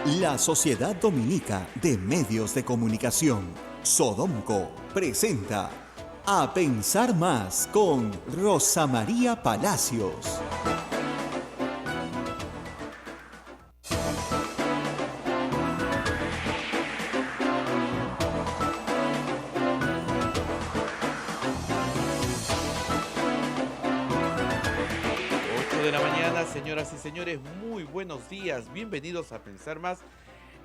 La Sociedad Dominica de Medios de Comunicación, Sodomco, presenta A Pensar Más con Rosa María Palacios. Señoras y señores, muy buenos días. Bienvenidos a Pensar Más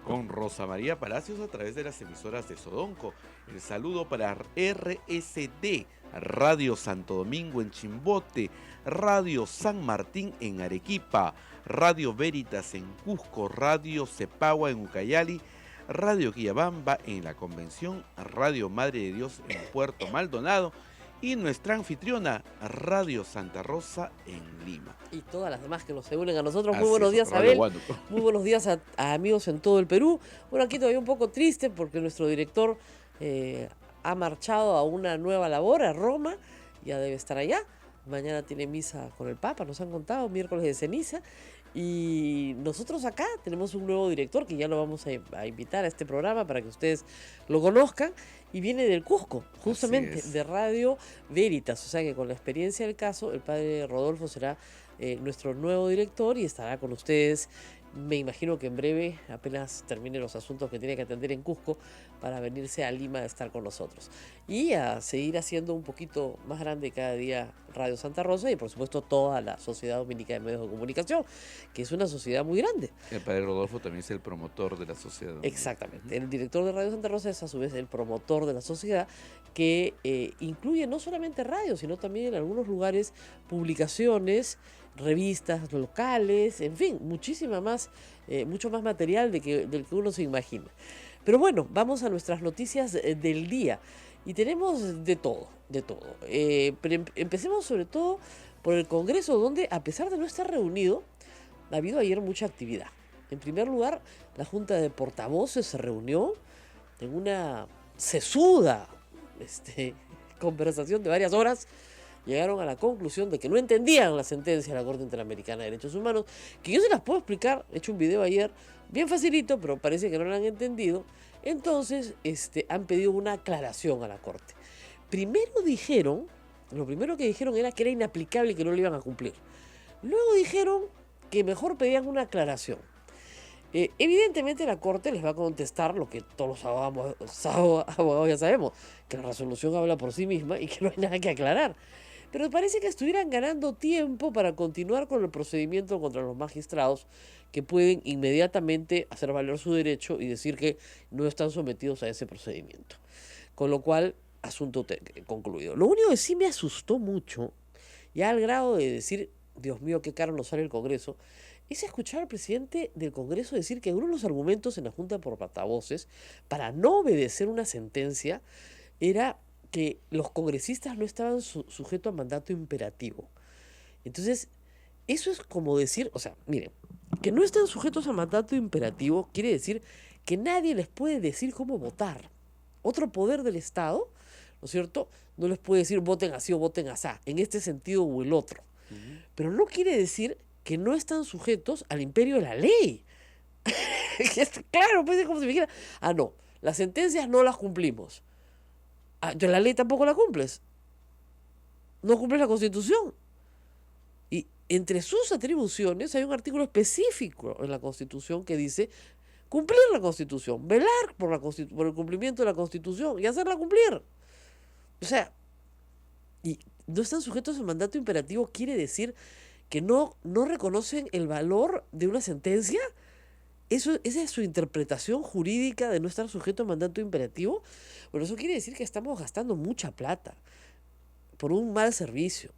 con Rosa María Palacios a través de las emisoras de Sodomco. El saludo para RSD, Radio Santo Domingo en Chimbote, Radio San Martín en Arequipa, Radio Veritas en Cusco, Radio Cepagua en Ucayali, Radio Quillabamba en La Convención, Radio Madre de Dios en Puerto Maldonado y nuestra anfitriona, Radio Santa Rosa en Lima. Y todas las demás que nos se unen a nosotros. Así Muy buenos días, Radio Abel. Huánuco. Muy buenos días a amigos en todo el Perú. Bueno, aquí todavía un poco triste porque nuestro director ha marchado a una nueva labor a Roma. Ya debe estar allá. Mañana tiene misa con el Papa, nos han contado, miércoles de ceniza. Y nosotros acá tenemos un nuevo director que ya lo vamos a invitar a este programa para que ustedes lo conozcan. Y viene del Cusco, justamente, de Radio Veritas. O sea que con la experiencia del caso, el padre Rodolfo será nuestro nuevo director y estará con ustedes. Me imagino que en breve, apenas termine los asuntos que tiene que atender en Cusco, para venirse a Lima a estar con nosotros. Y a seguir haciendo un poquito más grande cada día Radio Santa Rosa y por supuesto toda la Sociedad Dominica de Medios de Comunicación, que es una sociedad muy grande. El padre Rodolfo también es el promotor de la sociedad. Exactamente. El director de Radio Santa Rosa es a su vez el promotor de la sociedad, que incluye no solamente radio, sino también en algunos lugares publicaciones, revistas locales, en fin, mucho más material del que uno se imagina. Pero bueno, vamos a nuestras noticias del día y tenemos de todo. Pero empecemos sobre todo por el Congreso, donde a pesar de no estar reunido, ha habido ayer mucha actividad. En primer lugar, la Junta de Portavoces se reunió en una sesuda conversación de varias horas. Llegaron a la conclusión de que no entendían la sentencia de la Corte Interamericana de Derechos Humanos, que yo se las puedo explicar, he hecho un video ayer, bien facilito, pero parece que no lo han entendido. Entonces, han pedido una aclaración a la Corte. Lo primero que dijeron era que era inaplicable y que no lo iban a cumplir. Luego dijeron que mejor pedían una aclaración. Evidentemente la Corte les va a contestar lo que todos los abogados ya sabemos, que la resolución habla por sí misma y que no hay nada que aclarar. Pero parece que estuvieran ganando tiempo para continuar con el procedimiento contra los magistrados que pueden inmediatamente hacer valer su derecho y decir que no están sometidos a ese procedimiento. Con lo cual, asunto concluido. Lo único que sí me asustó mucho, ya al grado de decir, Dios mío, qué caro nos sale el Congreso, es escuchar al presidente del Congreso decir que uno de los argumentos en la Junta por Portavoces para no obedecer una sentencia era que los congresistas no estaban sujetos a mandato imperativo. Entonces, eso es como decir, o sea, miren, que no están sujetos a mandato imperativo quiere decir que nadie les puede decir cómo votar. Otro poder del Estado, ¿no es cierto?, no les puede decir voten así o voten asá, en este sentido o el otro. Pero no quiere decir que no están sujetos al imperio de la ley. Claro, pues es como si me dijera, no, las sentencias no las cumplimos. La ley tampoco la cumples. No cumples la Constitución. Y entre sus atribuciones hay un artículo específico en la Constitución que dice cumplir la Constitución, velar por el cumplimiento de la Constitución y hacerla cumplir. O sea, y no están sujetos al mandato imperativo quiere decir que no reconocen el valor de una sentencia. Esa es su interpretación jurídica de no estar sujeto a mandato imperativo. Bueno, eso quiere decir que estamos gastando mucha plata por un mal servicio.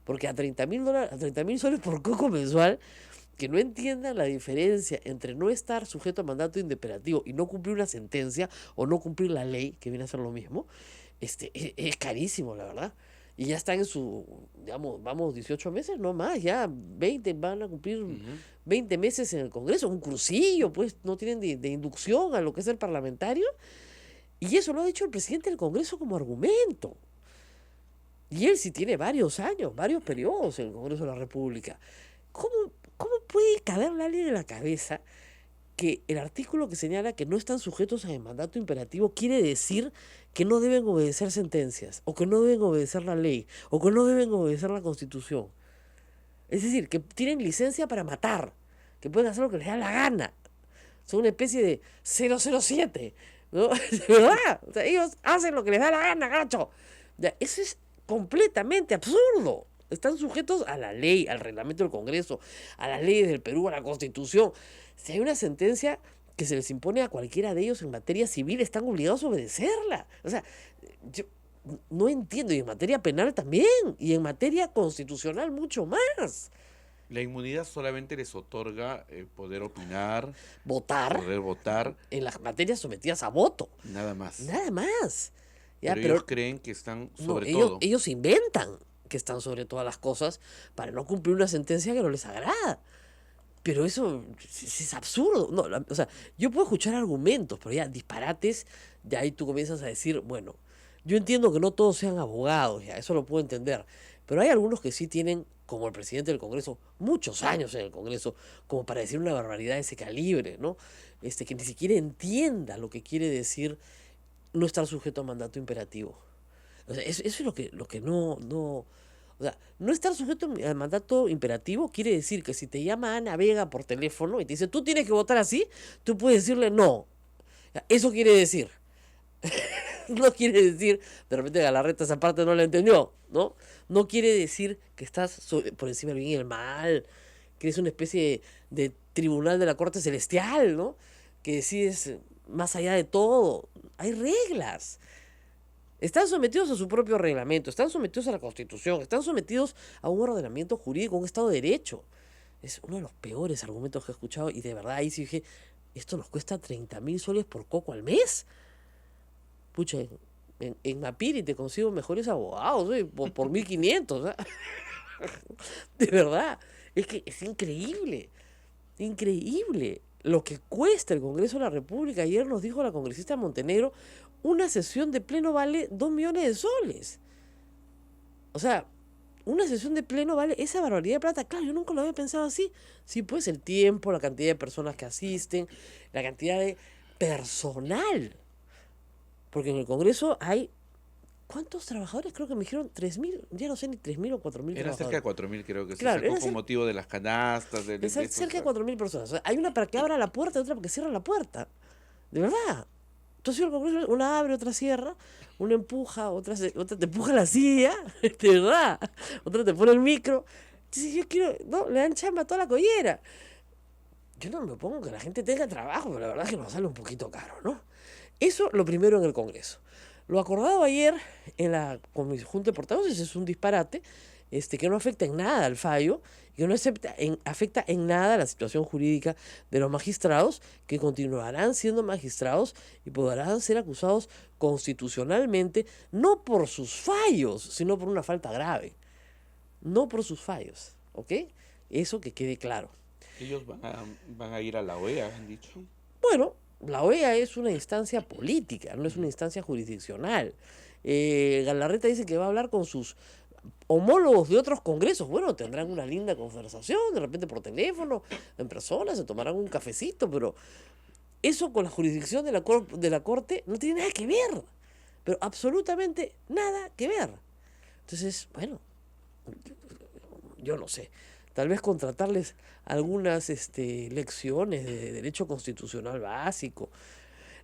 Porque a 30.000 soles por coco mensual, que no entiendan la diferencia entre no estar sujeto a mandato imperativo y no cumplir una sentencia o no cumplir la ley, que viene a ser lo mismo, es carísimo, la verdad. Y ya están en su, digamos, vamos, 18 meses, no más, ya 20 van a cumplir 20 meses en el Congreso, un crucillo, pues no tienen de inducción a lo que es el parlamentario. Y eso lo ha dicho el presidente del Congreso como argumento. Y él sí tiene varios años, varios periodos en el Congreso de la República. ¿Cómo puede caberle a alguien en la cabeza que el artículo que señala que no están sujetos al mandato imperativo quiere decir que no deben obedecer sentencias, o que no deben obedecer la ley, o que no deben obedecer la Constitución. Es decir, que tienen licencia para matar, que pueden hacer lo que les da la gana. Son una especie de 007, ¿no? De verdad. O sea, ellos hacen lo que les da la gana, gacho. Ya, eso es completamente absurdo. Están sujetos a la ley, al reglamento del Congreso, a las leyes del Perú, a la Constitución. Si hay una sentencia que se les impone a cualquiera de ellos en materia civil, están obligados a obedecerla. O sea, yo no entiendo. Y en materia penal también. Y en materia constitucional mucho más. La inmunidad solamente les otorga poder opinar, Votar poder votar, en las materias sometidas a voto. nada más. Nada más. Ya, Pero ellos creen que están no, sobre ellos, todo. ellos inventan que están sobre todas las cosas para no cumplir una sentencia que no les agrada. Pero eso es absurdo. No, o sea, yo puedo escuchar argumentos, pero ya disparates, de ahí tú comienzas a decir, bueno, yo entiendo que no todos sean abogados, ya, eso lo puedo entender. Pero hay algunos que sí tienen, como el presidente del Congreso, muchos años en el Congreso, como para decir una barbaridad de ese calibre, ¿no? Que ni siquiera entienda lo que quiere decir no estar sujeto a mandato imperativo. O sea, eso es lo que no. O sea, no estar sujeto al mandato imperativo quiere decir que si te llama Ana Vega por teléfono y te dice, tú tienes que votar así, tú puedes decirle no. Eso quiere decir. No quiere decir, de repente Galarreta esa parte no la entendió, ¿no? No quiere decir que estás por encima del bien y el mal, que eres una especie de tribunal de la Corte Celestial, ¿no? Que decides más allá de todo. Hay reglas. Están sometidos a su propio reglamento, están sometidos a la Constitución, están sometidos a un ordenamiento jurídico, a un Estado de Derecho. Es uno de los peores argumentos que he escuchado y de verdad ahí sí dije, esto nos cuesta 30.000 soles por coco al mes. Pucha, en Mapiri te consigo mejores abogados, por 1.500. ¿Eh? De verdad, es que es increíble, increíble lo que cuesta el Congreso de la República. Ayer nos dijo la congresista Montenegro, una sesión de pleno vale 2 millones de soles. O sea, una sesión de pleno vale esa barbaridad de plata. Claro, yo nunca lo había pensado así. Sí, pues el tiempo, la cantidad de personas que asisten, la cantidad de personal. Porque en el Congreso hay, ¿cuántos trabajadores? Creo que me dijeron 3.000, ya no sé ni 3.000 o 4.000 Era cerca de trabajadores. 4.000, creo que Claro, se sacó era con motivo de las canastas. Cerca de 4.000 personas. O sea, hay una para que abra la puerta y otra para que cierre la puerta. De verdad. Entonces el Congreso, una abre, otra cierra, una empuja, otra te empuja la silla, de verdad. Otra te pone el micro. Entonces yo quiero, no, le dan chamba a toda la collera. Yo no me opongo que la gente tenga trabajo, pero la verdad es que nos sale un poquito caro, ¿no? Eso lo primero en el Congreso. Lo acordado ayer en la Junta de Portavoces es un disparate, que no afecta en nada al fallo, y que no afecta en nada la situación jurídica de los magistrados, que continuarán siendo magistrados y podrán ser acusados constitucionalmente, no por sus fallos, sino por una falta grave. No por sus fallos, ¿ok? Eso que quede claro. Ellos van a ir a la OEA, han dicho. Bueno, la OEA es una instancia política, no es una instancia jurisdiccional. Galarreta dice que va a hablar con sus homólogos de otros congresos. Bueno, tendrán una linda conversación, de repente por teléfono, en persona, se tomarán un cafecito, pero eso con la jurisdicción de la Corte no tiene nada que ver. Pero absolutamente nada que ver. Entonces, bueno, yo no sé. Tal vez contratarles algunas lecciones de derecho constitucional básico.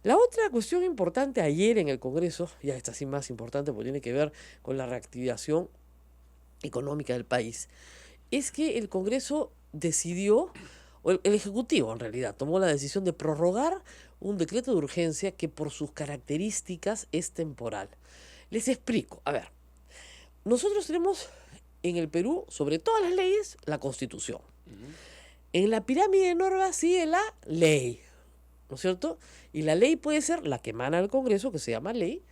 La otra cuestión importante ayer en el Congreso, ya esta sí más importante porque tiene que ver con la reactivación económica del país, es que el Congreso decidió, o el Ejecutivo en realidad, tomó la decisión de prorrogar un decreto de urgencia que por sus características es temporal. Les explico. A ver, nosotros tenemos en el Perú, sobre todas las leyes, la Constitución. En la pirámide de normas sigue la ley, ¿no es cierto? Y la ley puede ser la que emana del Congreso, que se llama ley,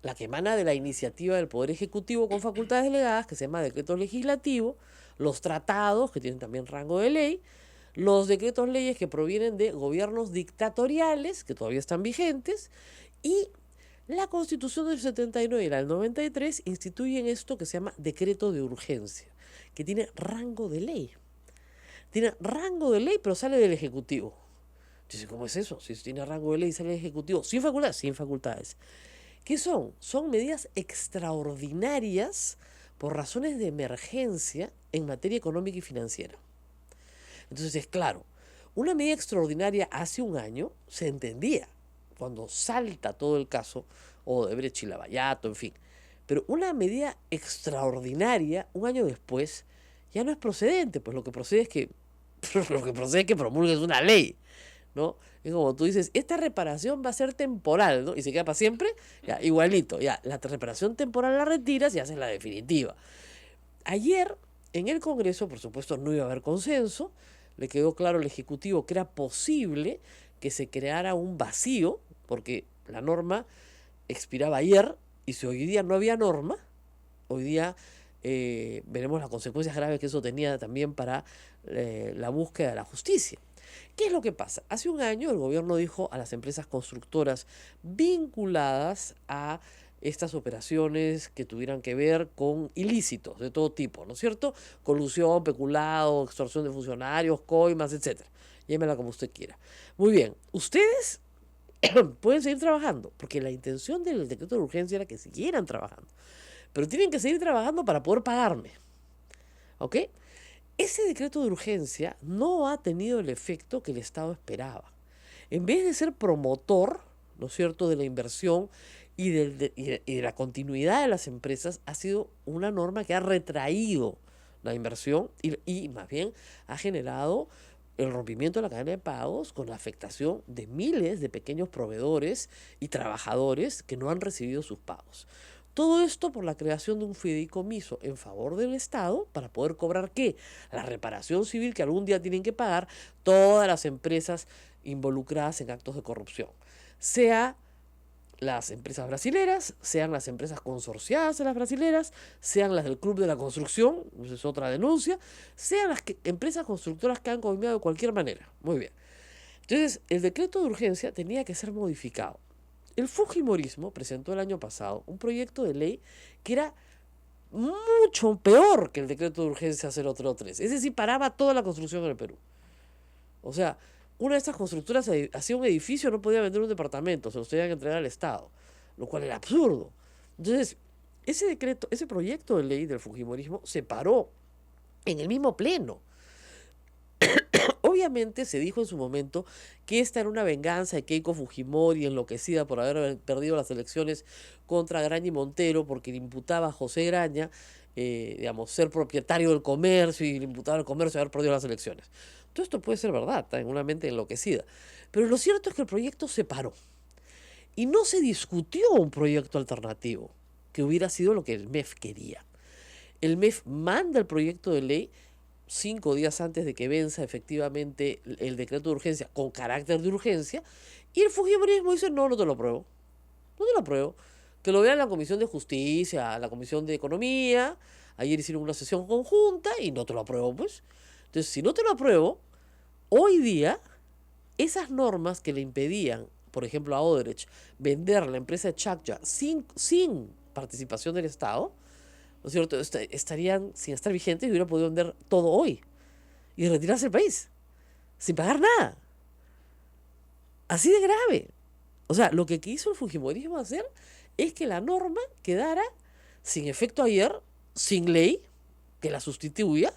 la que emana de la iniciativa del Poder Ejecutivo con facultades delegadas, que se llama decreto legislativo, los tratados, que tienen también rango de ley, los decretos leyes que provienen de gobiernos dictatoriales, que todavía están vigentes, y la Constitución del 79 y la del 93 instituyen esto que se llama decreto de urgencia, que tiene rango de ley. Tiene rango de ley, pero sale del Ejecutivo. Dice, ¿cómo es eso? Si tiene rango de ley y sale ejecutivo, sin facultades, sin facultades. ¿Qué son? Son medidas extraordinarias por razones de emergencia en materia económica y financiera. Entonces, es claro, una medida extraordinaria hace un año se entendía, cuando salta todo el caso, o de Brecht y Lavallato, en fin. Pero una medida extraordinaria, un año después, ya no es procedente, pues lo que procede es que, lo que procede es que promulgues una ley, ¿no? Es como tú dices, esta reparación va a ser temporal, ¿no? Y se queda para siempre, ya, igualito, ya, la reparación temporal la retiras y haces la definitiva. Ayer, en el Congreso, por supuesto, no iba a haber consenso, le quedó claro al Ejecutivo que era posible que se creara un vacío, porque la norma expiraba ayer, y si hoy día no había norma, hoy día veremos las consecuencias graves que eso tenía también para la búsqueda de la justicia. ¿Qué es lo que pasa? Hace un año el gobierno dijo a las empresas constructoras vinculadas a estas operaciones que tuvieran que ver con ilícitos de todo tipo, ¿no es cierto? Colusión, peculado, extorsión de funcionarios, coimas, etcétera. Llámela como usted quiera. Muy bien, ustedes pueden seguir trabajando, porque la intención del decreto de urgencia era que siguieran trabajando, pero tienen que seguir trabajando para poder pagarme, ¿ok? Ese decreto de urgencia no ha tenido el efecto que el Estado esperaba. En vez de ser promotor, ¿no es cierto?, de la inversión y de la continuidad de las empresas, ha sido una norma que ha retraído la inversión y más bien ha generado el rompimiento de la cadena de pagos con la afectación de miles de pequeños proveedores y trabajadores que no han recibido sus pagos. Todo esto por la creación de un fideicomiso en favor del Estado para poder cobrar ¿qué? La reparación civil que algún día tienen que pagar todas las empresas involucradas en actos de corrupción. Sea las empresas brasileras, sean las empresas consorciadas de las brasileras, sean las del Club de la Construcción, esa es otra denuncia, sean las empresas constructoras que han coimeado de cualquier manera. Muy bien. Entonces, el decreto de urgencia tenía que ser modificado. El Fujimorismo presentó el año pasado un proyecto de ley que era mucho peor que el decreto de urgencia 003. Es decir, paraba toda la construcción en el Perú. O sea, una de estas constructoras hacía un edificio, no podía vender un departamento, se los tenían que entregar al Estado, lo cual era absurdo. Entonces, ese proyecto de ley del Fujimorismo se paró en el mismo pleno. Obviamente se dijo en su momento que esta era una venganza de Keiko Fujimori, enloquecida por haber perdido las elecciones contra Graña y Montero, porque le imputaba a José Graña, ser propietario del comercio y le imputaba al comercio haber perdido las elecciones. Todo esto puede ser verdad, está en una mente enloquecida. Pero lo cierto es que el proyecto se paró. Y no se discutió un proyecto alternativo, que hubiera sido lo que el MEF quería. El MEF manda el proyecto de ley 5 días antes de que venza efectivamente el decreto de urgencia con carácter de urgencia, y el Fujimorismo dice, no te lo apruebo. No te lo apruebo. Que lo vean la Comisión de Justicia, la Comisión de Economía, ayer hicieron una sesión conjunta y no te lo apruebo, pues. Entonces, si no te lo apruebo, hoy día, esas normas que le impedían, por ejemplo, a Odebrecht, vender la empresa de Chaccha sin participación del Estado, ¿no es cierto?, estarían sin estar vigentes y hubiera podido vender todo hoy y retirarse del país sin pagar nada. Así de grave. O sea, lo que quiso el Fujimorismo hacer es que la norma quedara sin efecto ayer, sin ley que la sustituya,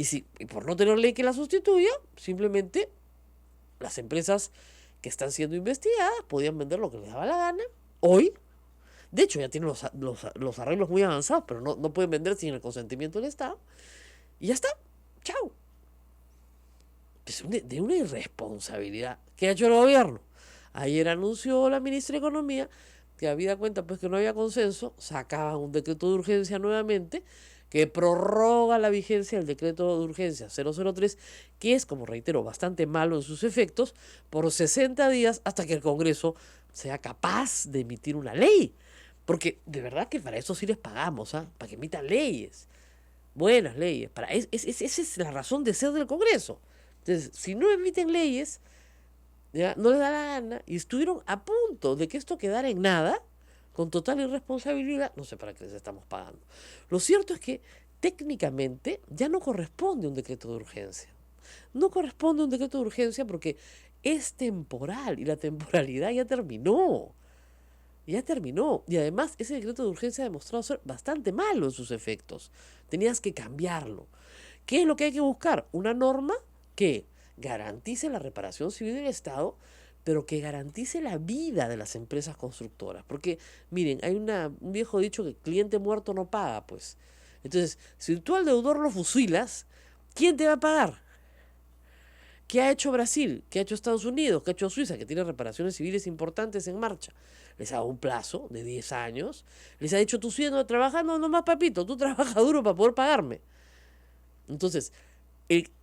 y por no tener ley que la sustituya, simplemente las empresas que están siendo investigadas podían vender lo que les daba la gana hoy. De hecho, ya tienen los arreglos muy avanzados, pero no pueden vender sin el consentimiento del Estado. Y ya está. Chao. Es de una irresponsabilidad. ¿Qué ha hecho el gobierno? Ayer anunció la ministra de Economía que habida cuenta pues que no había consenso, sacaban un decreto de urgencia nuevamente que prorroga la vigencia del decreto de urgencia 003, que es, como reitero, bastante malo en sus efectos, por 60 días hasta que el Congreso sea capaz de emitir una ley. Porque de verdad que para eso sí les pagamos, para que emitan leyes, buenas leyes. Esa es la razón de ser del Congreso. Entonces, si no emiten leyes, ya, no les da la gana, y estuvieron a punto de que esto quedara en nada, con total irresponsabilidad, no sé para qué les estamos pagando. Lo cierto es que técnicamente ya no corresponde un decreto de urgencia. no corresponde a un decreto de urgencia porque es temporal y la temporalidad ya terminó. Ya terminó. Y además ese decreto de urgencia ha demostrado ser bastante malo en sus efectos. Tenías que cambiarlo. ¿Qué es lo que hay que buscar? Una norma que garantice la reparación civil del Estado, pero que garantice la vida de las empresas constructoras. Porque, miren, hay un viejo dicho que cliente muerto no paga, pues. Entonces, si tú al deudor lo fusilas, ¿quién te va a pagar? ¿Qué ha hecho Brasil? ¿Qué ha hecho Estados Unidos? ¿Qué ha hecho Suiza? Que tiene reparaciones civiles importantes en marcha. Les ha dado un plazo de 10 años. Les ha dicho, tú sigues trabajando nomás, papito, tú trabajas duro para poder pagarme. Entonces,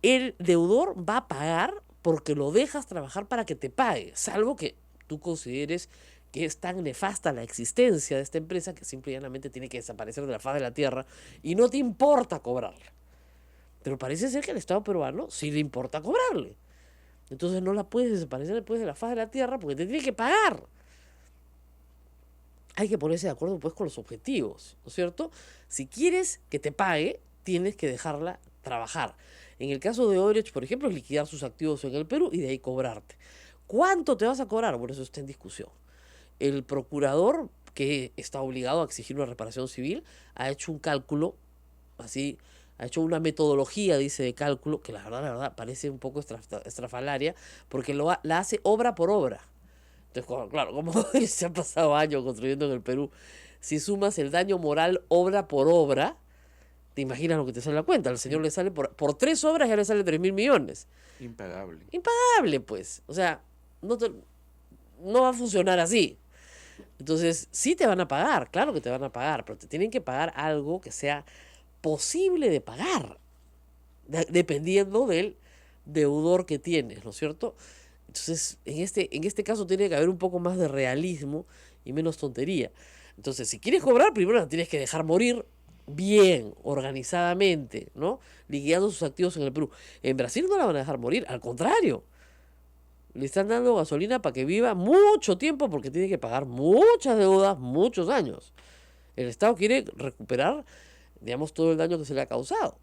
el deudor va a pagar porque lo dejas trabajar para que te pague, salvo que tú consideres que es tan nefasta la existencia de esta empresa que simple y llanamente tiene que desaparecer de la faz de la tierra y no te importa cobrarla. Pero parece ser que al Estado peruano sí le importa cobrarle. Entonces no la puedes desaparecer después de la faz de la tierra porque te tiene que pagar. Hay que ponerse de acuerdo pues con los objetivos, ¿no es cierto? Si quieres que te pague, tienes que dejarla trabajar. En el caso de Odebrecht, por ejemplo, es liquidar sus activos en el Perú y de ahí cobrarte. ¿Cuánto te vas a cobrar? Bueno, eso está en discusión. El procurador, que está obligado a exigir una reparación civil, ha hecho un cálculo, así, ha hecho una metodología, dice, de cálculo, que la verdad, parece un poco estrafalaria, porque la hace obra por obra. Entonces, claro, como se han pasado años construyendo en el Perú, si sumas el daño moral obra por obra, te imaginas lo que te sale la cuenta. Al señor le sale por 3 obras, ya le sale 3.000 millones. Impagable. Impagable, pues. O sea, no va a funcionar así. Entonces, sí te van a pagar, claro que te van a pagar, pero te tienen que pagar algo que sea posible de pagar, dependiendo del deudor que tienes, ¿no es cierto? Entonces, en este caso tiene que haber un poco más de realismo y menos tontería. Entonces, si quieres cobrar, primero la tienes que dejar morir bien, organizadamente, ¿no? Liquidando sus activos en el Perú. En Brasil no la van a dejar morir, al contrario. Le están dando gasolina para que viva mucho tiempo porque tiene que pagar muchas deudas, muchos años. El Estado quiere recuperar, digamos, todo el daño que se le ha causado.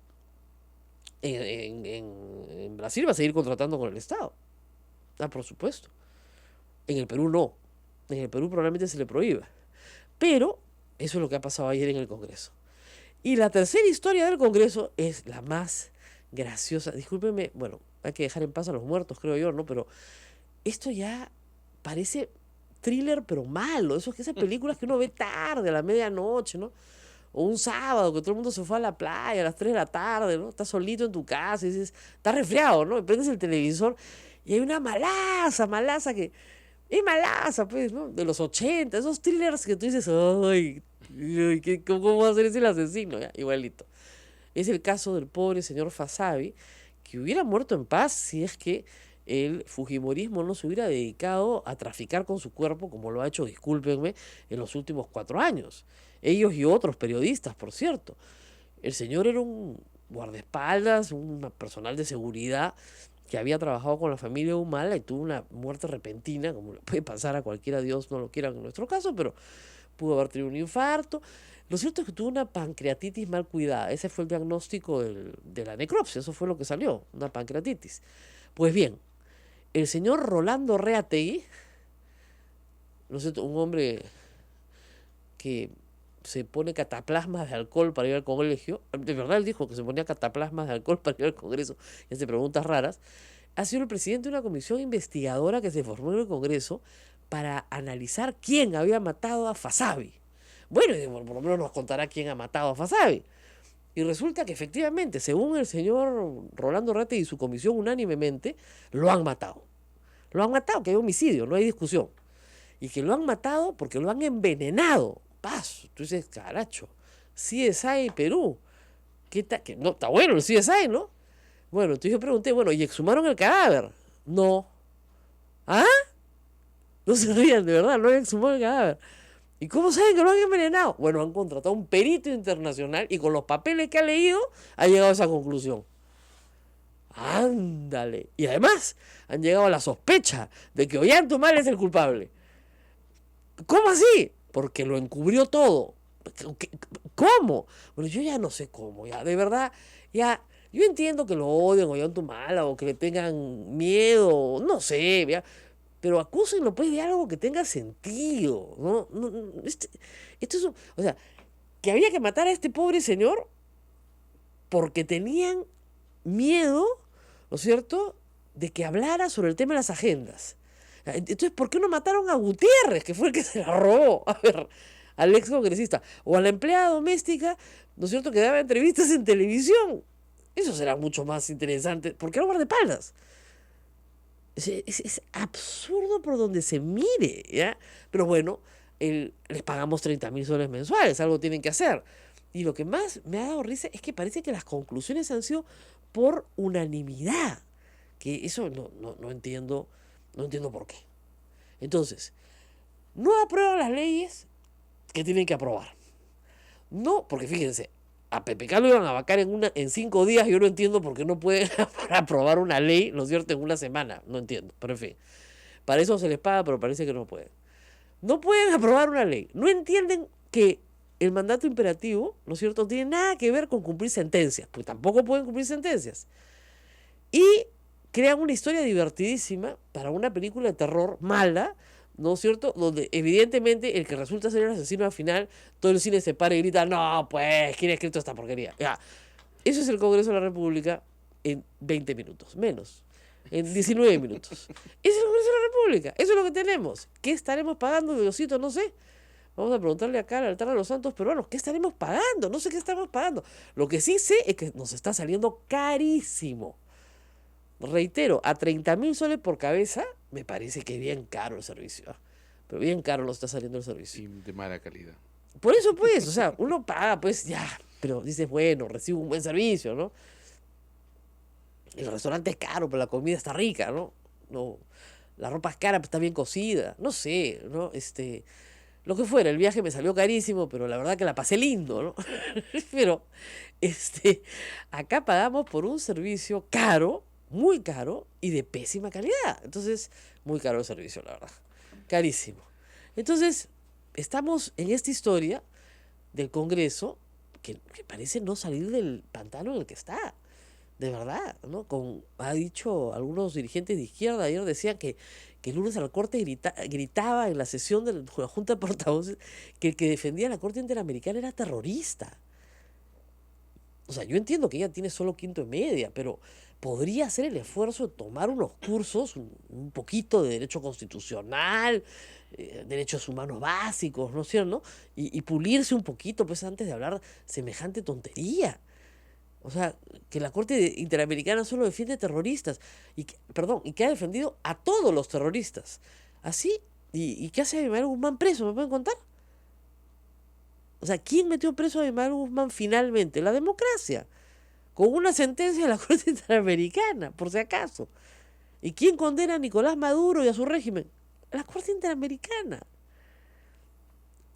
En Brasil va a seguir contratando con el Estado. Ah, por supuesto. En el Perú no. En el Perú probablemente se le prohíba. Pero eso es lo que ha pasado ayer en el Congreso. Y la tercera historia del Congreso es la más graciosa. Discúlpenme, bueno, hay que dejar en paz a los muertos, creo yo, ¿no? Pero esto ya parece thriller, pero malo. Esas películas que uno ve tarde, a la medianoche, ¿no? O un sábado, que todo el mundo se fue a la playa a las 3 de la tarde, ¿no? Estás solito en tu casa y dices, estás resfriado, ¿no? Y prendes el televisor y hay una malaza que... Es malaza, pues, ¿no? De los 80, esos thrillers que tú dices, ay, ¿cómo va a ser ese el asesino? Ya, igualito. Es el caso del pobre señor Fasabi, que hubiera muerto en paz si es que el fujimorismo no se hubiera dedicado a traficar con su cuerpo, como lo ha hecho, discúlpenme, en los últimos 4 años. Ellos y otros periodistas, por cierto. El señor era un guardaespaldas, un personal de seguridad que había trabajado con la familia Humala y tuvo una muerte repentina, como le puede pasar a cualquiera, Dios no lo quiera en nuestro caso, pero pudo haber tenido un infarto. Lo cierto es que tuvo una pancreatitis mal cuidada. Ese fue el diagnóstico de la necropsia, eso fue lo que salió, una pancreatitis. Pues bien, el señor Rolando Reategui, ¿no es cierto?, un hombre que se pone cataplasmas de alcohol para ir al colegio, de verdad él dijo que se ponía cataplasmas de alcohol para ir al Congreso y hace preguntas raras, ha sido el presidente de una comisión investigadora que se formó en el Congreso para analizar quién había matado a Fasabi. Bueno, por lo menos nos contará quién ha matado a Fasabi. Y resulta que efectivamente, según el señor Rolando Reategui y su comisión unánimemente, lo han matado. Lo han matado, que hay homicidio, no hay discusión. Y que lo han matado porque lo han envenenado. Paz, tú dices, caracho, CSI Perú. Que no, está bueno el CSI, ¿no? Bueno, entonces yo pregunté, bueno, ¿y exhumaron el cadáver? No. ¿Ah? No se rían, de verdad, no han exhumado el cadáver. ¿Y cómo saben que lo han envenenado? Bueno, han contratado a un perito internacional y con los papeles que ha leído ha llegado a esa conclusión. Ándale. Y además han llegado a la sospecha de que Ollanta es el culpable. ¿Cómo así? Porque lo encubrió todo. ¿Cómo? Bueno, yo ya no sé cómo, ya, de verdad, ya Yo entiendo que lo odien o Mala o que le tengan miedo, no sé, ¿ya? Pero acúsenlo pues de algo que tenga sentido, ¿no? Esto es o sea, que había que matar a este pobre señor porque tenían miedo, ¿no es cierto?, de que hablara sobre el tema de las agendas. Entonces, ¿por qué no mataron a Gutiérrez, que fue el que se la robó? A ver, al ex congresista. O a la empleada doméstica, ¿no es cierto?, que daba entrevistas en televisión. Eso será mucho más interesante. ¿Por qué no guardaespaldas? Es absurdo por donde se mire, ¿ya? Pero bueno, les pagamos 30.000 soles mensuales, algo tienen que hacer. Y lo que más me ha dado risa es que parece que las conclusiones han sido por unanimidad. Que eso no entiendo, no entiendo por qué. Entonces, no aprueban las leyes que tienen que aprobar. No, porque fíjense, a PPK lo iban a vacar en 5 días. Yo no entiendo por qué no pueden aprobar una ley, ¿no es cierto?, en una semana. No entiendo, pero en fin. Para eso se les paga, pero parece que no pueden. No pueden aprobar una ley. No entienden que el mandato imperativo, ¿no es cierto?, no tiene nada que ver con cumplir sentencias, porque tampoco pueden cumplir sentencias. Y crean una historia divertidísima para una película de terror mala, ¿no es cierto?, donde evidentemente el que resulta ser el asesino al final, todo el cine se para y grita, no, pues, ¿quién ha escrito esta porquería? Ya. Eso es el Congreso de la República en 20 minutos, menos, en 19 minutos. Ese es el Congreso de la República, eso es lo que tenemos. ¿Qué estaremos pagando, Diosito? No sé. Vamos a preguntarle acá al altar de los santos peruanos, ¿qué estaremos pagando? No sé qué estamos pagando. Lo que sí sé es que nos está saliendo carísimo. Reitero, a 30.000 soles por cabeza, me parece que es bien caro el servicio. ¿Eh? Pero bien caro nos está saliendo el servicio. Y de mala calidad. Por eso, pues, o sea, uno paga, pues, ya, pero dices, bueno, recibo un buen servicio, ¿no? El restaurante es caro, pero la comida está rica, ¿no? No, la ropa es cara, pero está bien cocida. No sé, ¿no? Lo que fuera, el viaje me salió carísimo, pero la verdad que la pasé lindo, ¿no? Pero, acá pagamos por un servicio caro, muy caro y de pésima calidad. Entonces, muy caro el servicio, la verdad. Carísimo. Entonces, estamos en esta historia del Congreso que parece no salir del pantano en el que está. De verdad, ¿no? Ha dicho algunos dirigentes de izquierda, ayer decían que el lunes a la Corte gritaba en la sesión de la Junta de Portavoces que el que defendía la Corte Interamericana era terrorista. O sea, yo entiendo que ella tiene solo quinto y media, pero podría hacer el esfuerzo de tomar unos cursos, un poquito de derecho constitucional, derechos humanos básicos, ¿no es cierto? Y pulirse un poquito, pues, antes de hablar semejante tontería. O sea, que la Corte Interamericana solo defiende terroristas, y que ha defendido a todos los terroristas. ¿Así? ¿Y qué hace Abimael Guzmán preso? ¿Me pueden contar? O sea, ¿quién metió preso a Abimael Guzmán finalmente? La democracia. Con una sentencia de la Corte Interamericana, por si acaso. ¿Y quién condena a Nicolás Maduro y a su régimen? La Corte Interamericana.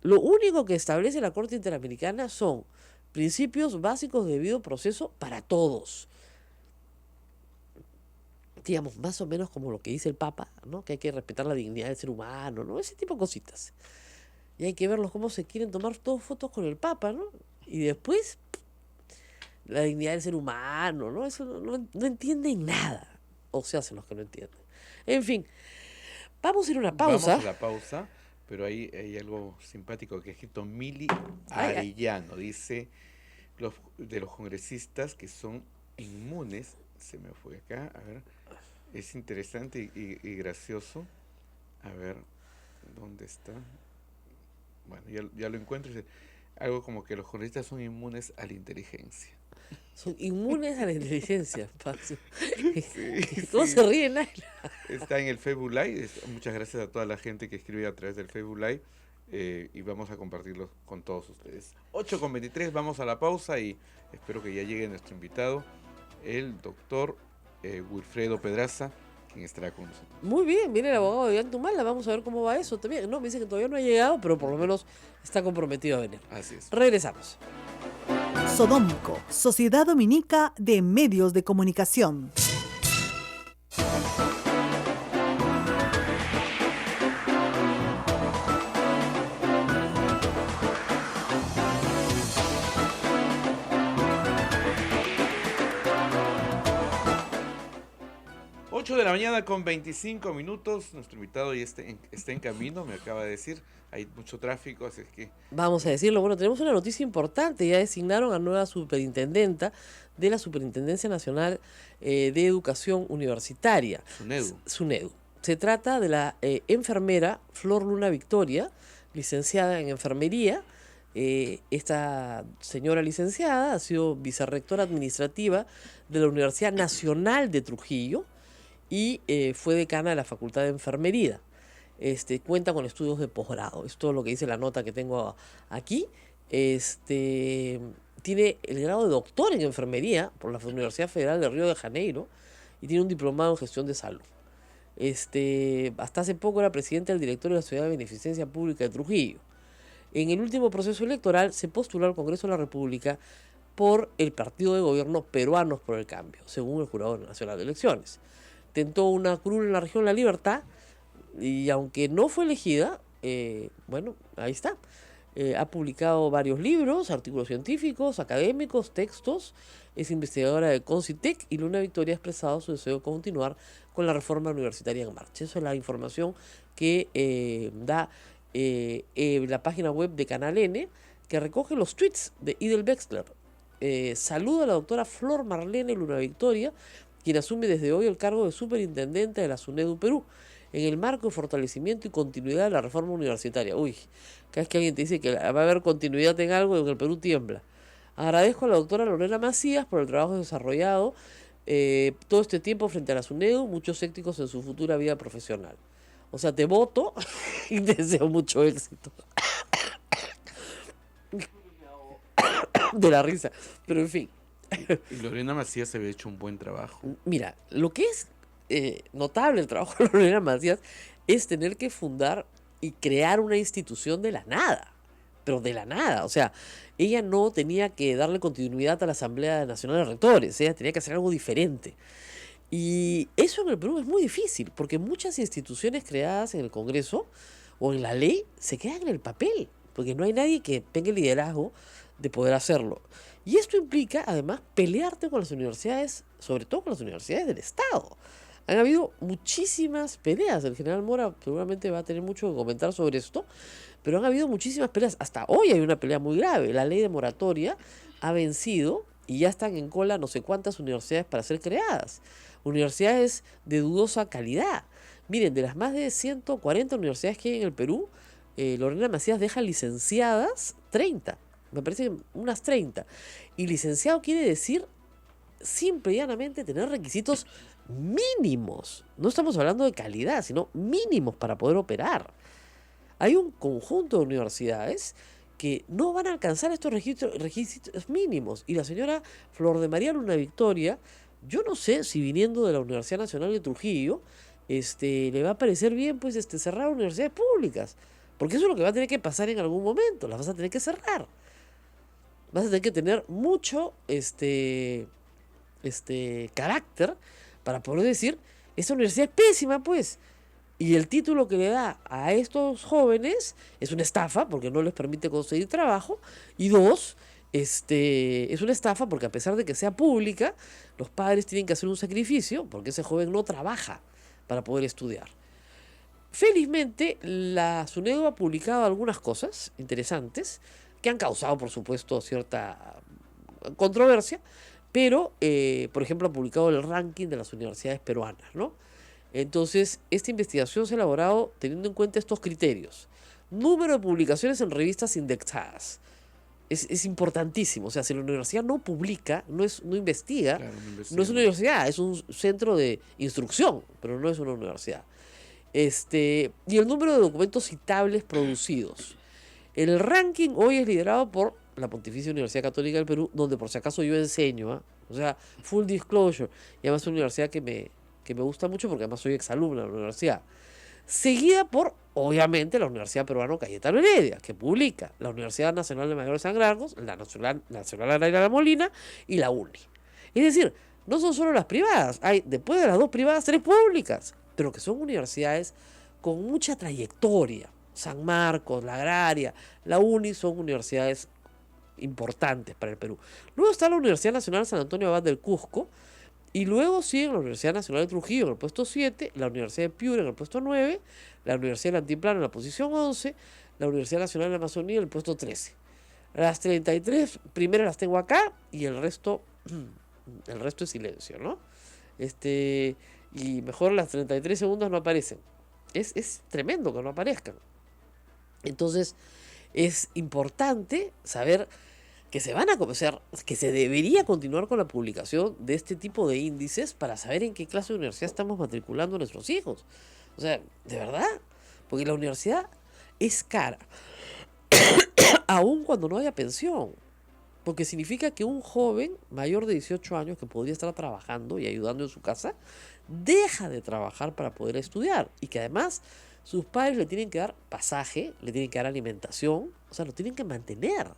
Lo único que establece la Corte Interamericana son principios básicos de debido proceso para todos. Digamos, más o menos como lo que dice el Papa, ¿no? Que hay que respetar la dignidad del ser humano, ¿no? Ese tipo de cositas. Y hay que verlos cómo se quieren tomar todos fotos con el Papa, ¿no? Y después, la dignidad del ser humano, ¿no? Eso no entienden nada. O se hacen los que no entienden. En fin, vamos a ir a una pausa. Vamos a la pausa, pero ahí hay algo simpático que ha escrito Mili Arellano. Dice, de los congresistas que son inmunes, se me fue acá, a ver, es interesante y gracioso. A ver, ¿dónde está? Bueno, ya lo encuentro. Algo como que los congresistas son inmunes a la inteligencia. Son inmunes a la inteligencia, Pacio. Sí, ¿Cómo sí. se ríen? Está en el Facebook Live. Muchas gracias a toda la gente que escribe a través del Facebook Live. Y vamos a compartirlo con todos ustedes. 8:23, vamos a la pausa y espero que ya llegue nuestro invitado, el doctor Wilfredo Pedraza, quien estará con nosotros. Muy bien, viene el abogado de Ollantumala, vamos a ver cómo va eso también. No, me dice que todavía no ha llegado, pero por lo menos está comprometido a venir. Así es. Regresamos. Sodomco, Sociedad Dominica de Medios de Comunicación. 8 de la mañana con 25 minutos. Nuestro invitado ya está en camino, me acaba de decir. Hay mucho tráfico, así que... Vamos a decirlo, bueno, tenemos una noticia importante, ya designaron a nueva superintendenta de la Superintendencia Nacional de Educación Universitaria. SUNEDU. Se trata de la enfermera Flor Luna Victoria, licenciada en enfermería. Esta señora licenciada ha sido vicerrectora administrativa de la Universidad Nacional de Trujillo y fue decana de la Facultad de Enfermería. Cuenta con estudios de posgrado. Es todo lo que dice la nota que tengo aquí. Tiene el grado de doctor en enfermería por la Universidad Federal de Río de Janeiro y tiene un diplomado en gestión de salud. Hasta hace poco era presidente del directorio de la Sociedad de Beneficencia Pública de Trujillo. En el último proceso electoral se postuló al Congreso de la República por el partido de gobierno Peruanos por el Cambio, según el Jurado Nacional de Elecciones. Tentó una curul en la región La Libertad y aunque no fue elegida, bueno, ahí está. Ha publicado varios libros, artículos científicos, académicos, textos. Es investigadora de Concitec y Luna Victoria ha expresado su deseo de continuar con la reforma universitaria en marcha. Eso es la información que da la página web de Canal N, que recoge los tweets de Idel Wexler. Saluda a la doctora Flor Marlene Luna Victoria, quien asume desde hoy el cargo de superintendente de la SUNEDU Perú, en el marco de fortalecimiento y continuidad de la reforma universitaria. Uy, cada vez que alguien te dice que va a haber continuidad en algo, en el Perú tiembla. Agradezco a la doctora Lorena Macías por el trabajo desarrollado todo este tiempo frente a la SUNEDU, muchos éxitos en su futura vida profesional. O sea, te voto y te deseo mucho éxito. De la risa, pero en fin. Y Lorena Macías se había hecho un buen trabajo. Mira, lo que es notable el trabajo de Lorena Macías es tener que fundar y crear una institución de la nada, pero de la nada. O sea, ella no tenía que darle continuidad a la Asamblea Nacional de Rectores, ella tenía que hacer algo diferente. Y eso en el Perú es muy difícil, porque muchas instituciones creadas en el Congreso o en la ley se quedan en el papel, porque no hay nadie que tenga el liderazgo de poder hacerlo. Y esto implica, además, pelearte con las universidades, sobre todo con las universidades del Estado. Han habido muchísimas peleas. El general Mora seguramente va a tener mucho que comentar sobre esto, pero han habido muchísimas peleas. Hasta hoy hay una pelea muy grave. La ley de moratoria ha vencido y ya están en cola no sé cuántas universidades para ser creadas. Universidades de dudosa calidad. Miren, de las más de 140 universidades que hay en el Perú, Lorena Macías deja licenciadas 30. Me parece unas 30. Y licenciado quiere decir simple y llanamente tener requisitos mínimos. No estamos hablando de calidad, sino mínimos para poder operar. Hay un conjunto de universidades que no van a alcanzar estos requisitos mínimos. Y la señora Flor de María Luna Victoria, yo no sé si viniendo de la Universidad Nacional de Trujillo, le va a parecer bien pues cerrar universidades públicas. Porque eso es lo que va a tener que pasar en algún momento. Las vas a tener que cerrar. Vas a tener que tener mucho carácter para poder decir, esta universidad es pésima, pues. Y el título que le da a estos jóvenes es una estafa, porque no les permite conseguir trabajo. Y dos, es una estafa porque a pesar de que sea pública, los padres tienen que hacer un sacrificio, porque ese joven no trabaja para poder estudiar. Felizmente, la SUNEDU ha publicado algunas cosas interesantes que han causado, por supuesto, cierta controversia, pero, por ejemplo, ha publicado el ranking de las universidades peruanas, ¿no? Entonces, esta investigación se ha elaborado teniendo en cuenta estos criterios. Número de publicaciones en revistas indexadas. Es importantísimo. O sea, si la universidad no publica, no investiga, Claro, no es una universidad, es un centro de instrucción, pero no es una universidad. Y el número de documentos citables producidos. El ranking hoy es liderado por la Pontificia Universidad Católica del Perú, donde por si acaso yo enseño, ¿eh? O sea, full disclosure. Y además es una universidad que me gusta mucho porque además soy exalumna de la universidad. Seguida por, obviamente, la Universidad Peruana Cayetano Heredia, que publica la Universidad Nacional de Mayores San Carlos, la Nacional Ana La Molina y la UNI. Es decir, no son solo las privadas, hay después de las dos privadas 3 públicas, pero que son universidades con mucha trayectoria. San Marcos, la Agraria, la UNI son universidades importantes para el Perú. Luego está la Universidad Nacional San Antonio Abad del Cusco, Y luego siguen la Universidad Nacional de Trujillo en el puesto 7, la Universidad de Piura en el puesto 9, la Universidad del Altiplano en la posición 11, la Universidad Nacional de la Amazonía en el puesto 13. Las 33 primeras las tengo acá y el resto es silencio, ¿no? Y mejor las 33 segundas no aparecen. Es tremendo que no aparezcan. Entonces, es importante saber que se van a comenzar, que se debería continuar con la publicación de este tipo de índices para saber en qué clase de universidad estamos matriculando a nuestros hijos. O sea, de verdad, porque la universidad es cara, aun cuando no haya pensión, porque significa que un joven mayor de 18 años que podría estar trabajando y ayudando en su casa, deja de trabajar para poder estudiar y que además sus padres le tienen que dar pasaje, le tienen que dar alimentación, o sea, lo tienen que mantener.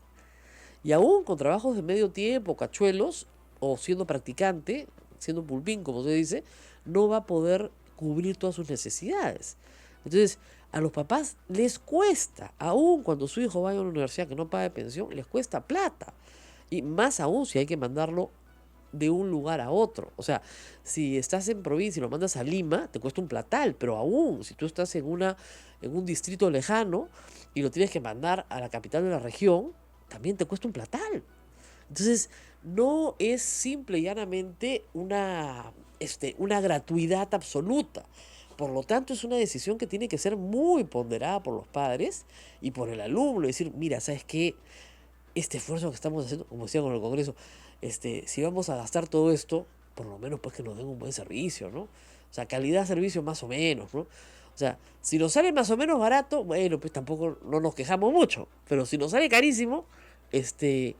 Y aún con trabajos de medio tiempo, cachuelos, o siendo practicante, siendo pulpín, como se dice, no va a poder cubrir todas sus necesidades. Entonces, a los papás les cuesta, aún cuando su hijo vaya a una universidad que no paga pensión, les cuesta plata. Y más aún si hay que mandarlo de un lugar a otro. O sea, si estás en provincia y lo mandas a Lima, te cuesta un platal, pero aún si tú estás en un distrito lejano y lo tienes que mandar a la capital de la región, también te cuesta un platal. Entonces, no es simple y llanamente una gratuidad absoluta. Por lo tanto, es una decisión que tiene que ser muy ponderada por los padres y por el alumno. Decir, mira, ¿sabes qué? Este esfuerzo que estamos haciendo, como decía con el Congreso, si vamos a gastar todo esto, por lo menos pues que nos den un buen servicio, ¿no? O sea, calidad de servicio más o menos, ¿no? O sea, si nos sale más o menos barato, bueno, pues tampoco no nos quejamos mucho. Pero si nos sale carísimo, que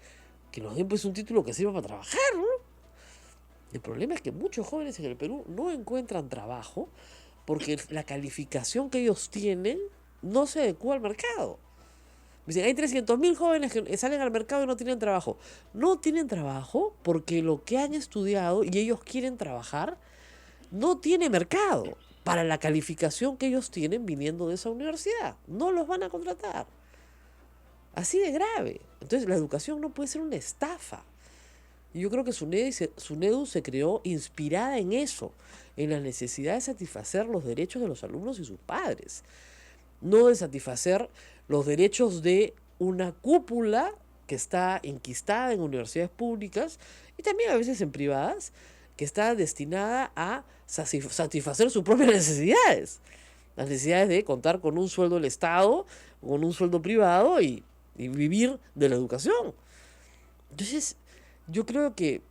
nos den pues un título que sirva para trabajar, ¿no? El problema es que muchos jóvenes en el Perú no encuentran trabajo porque la calificación que ellos tienen no se adecua al mercado. Dicen, hay 300.000 jóvenes que salen al mercado y no tienen trabajo. No tienen trabajo porque lo que han estudiado y ellos quieren trabajar no tiene mercado para la calificación que ellos tienen viniendo de esa universidad. No los van a contratar. Así de grave. Entonces la educación no puede ser una estafa. Y yo creo que SUNEDU se creó inspirada en eso, en la necesidad de satisfacer los derechos de los alumnos y sus padres. No de satisfacer los derechos de una cúpula que está enquistada en universidades públicas y también a veces en privadas, que está destinada a satisfacer sus propias necesidades. Las necesidades de contar con un sueldo del Estado, con un sueldo privado y vivir de la educación. Entonces, yo creo que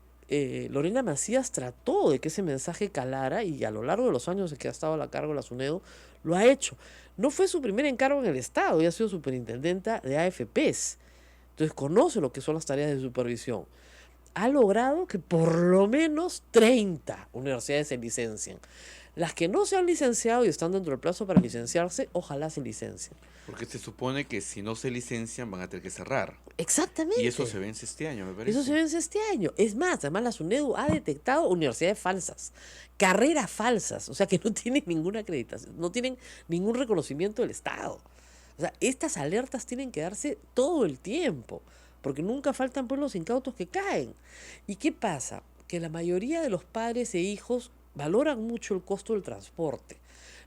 Lorena Macías trató de que ese mensaje calara y a lo largo de los años en que ha estado a cargo de la SUNEDU, lo ha hecho. No fue su primer encargo en el Estado, ella ha sido superintendenta de AFPs. Entonces conoce lo que son las tareas de supervisión. Ha logrado que por lo menos 30 universidades se licencien. Las que no se han licenciado y están dentro del plazo para licenciarse, ojalá se licencien. Porque se supone que si no se licencian van a tener que cerrar. Exactamente. Y eso se vence este año, me parece. Eso se vence este año. Es más, además la SUNEDU ha detectado universidades falsas, carreras falsas, o sea que no tienen ninguna acreditación, no tienen ningún reconocimiento del Estado. O sea, estas alertas tienen que darse todo el tiempo, porque nunca faltan pues los incautos que caen. ¿Y qué pasa? Que la mayoría de los padres e hijos valoran mucho el costo del transporte.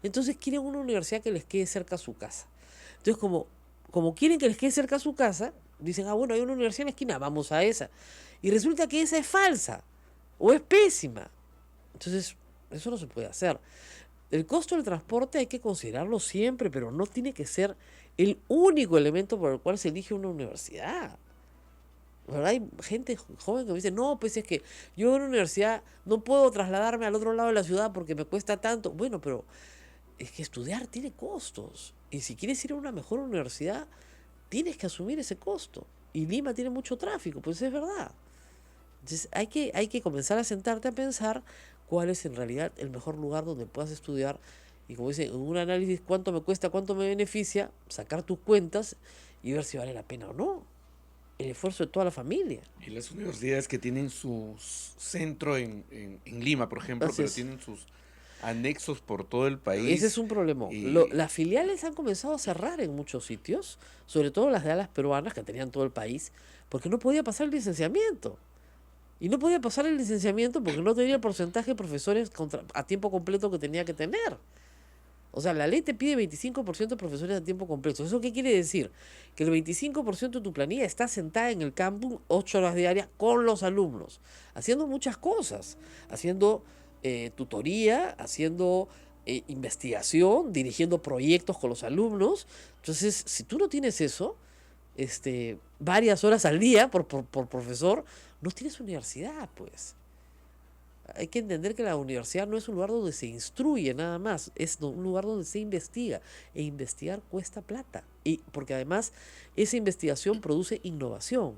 Entonces quieren una universidad que les quede cerca a su casa. Entonces, como quieren que les quede cerca a su casa, dicen, bueno, hay una universidad en la esquina, vamos a esa. Y resulta que esa es falsa o es pésima. Entonces, eso no se puede hacer. El costo del transporte hay que considerarlo siempre, pero no tiene que ser el único elemento por el cual se elige una universidad. ¿Verdad? Hay gente joven que me dice, no, pues es que yo en una universidad no puedo trasladarme al otro lado de la ciudad porque me cuesta tanto. Bueno, pero es que estudiar tiene costos. Y si quieres ir a una mejor universidad, tienes que asumir ese costo. Y Lima tiene mucho tráfico, pues es verdad. Entonces hay que comenzar a sentarte a pensar cuál es en realidad el mejor lugar donde puedas estudiar. Y como dicen, en un análisis, cuánto me cuesta, cuánto me beneficia, sacar tus cuentas y ver si vale la pena o no. El esfuerzo de toda la familia. Y las universidades que tienen su centro en Lima, por ejemplo, Así pero es. tienen sus anexos por todo el país. Ese es un problema. Y Las filiales han comenzado a cerrar en muchos sitios, sobre todo las de alas peruanas que tenían todo el país, porque no podía pasar el licenciamiento. Y no podía pasar el licenciamiento porque no tenía el porcentaje de profesores a tiempo completo que tenía que tener. O sea, la ley te pide 25% de profesores a tiempo completo. ¿Eso qué quiere decir? Que el 25% de tu planilla está sentada en el campus 8 horas diarias con los alumnos, haciendo muchas cosas, haciendo tutoría, haciendo investigación, dirigiendo proyectos con los alumnos. Entonces, si tú no tienes eso, varias horas al día por profesor, no tienes universidad, pues. Hay que entender que la universidad no es un lugar donde se instruye nada más, es un lugar donde se investiga. E investigar cuesta plata. Y porque además esa investigación produce innovación.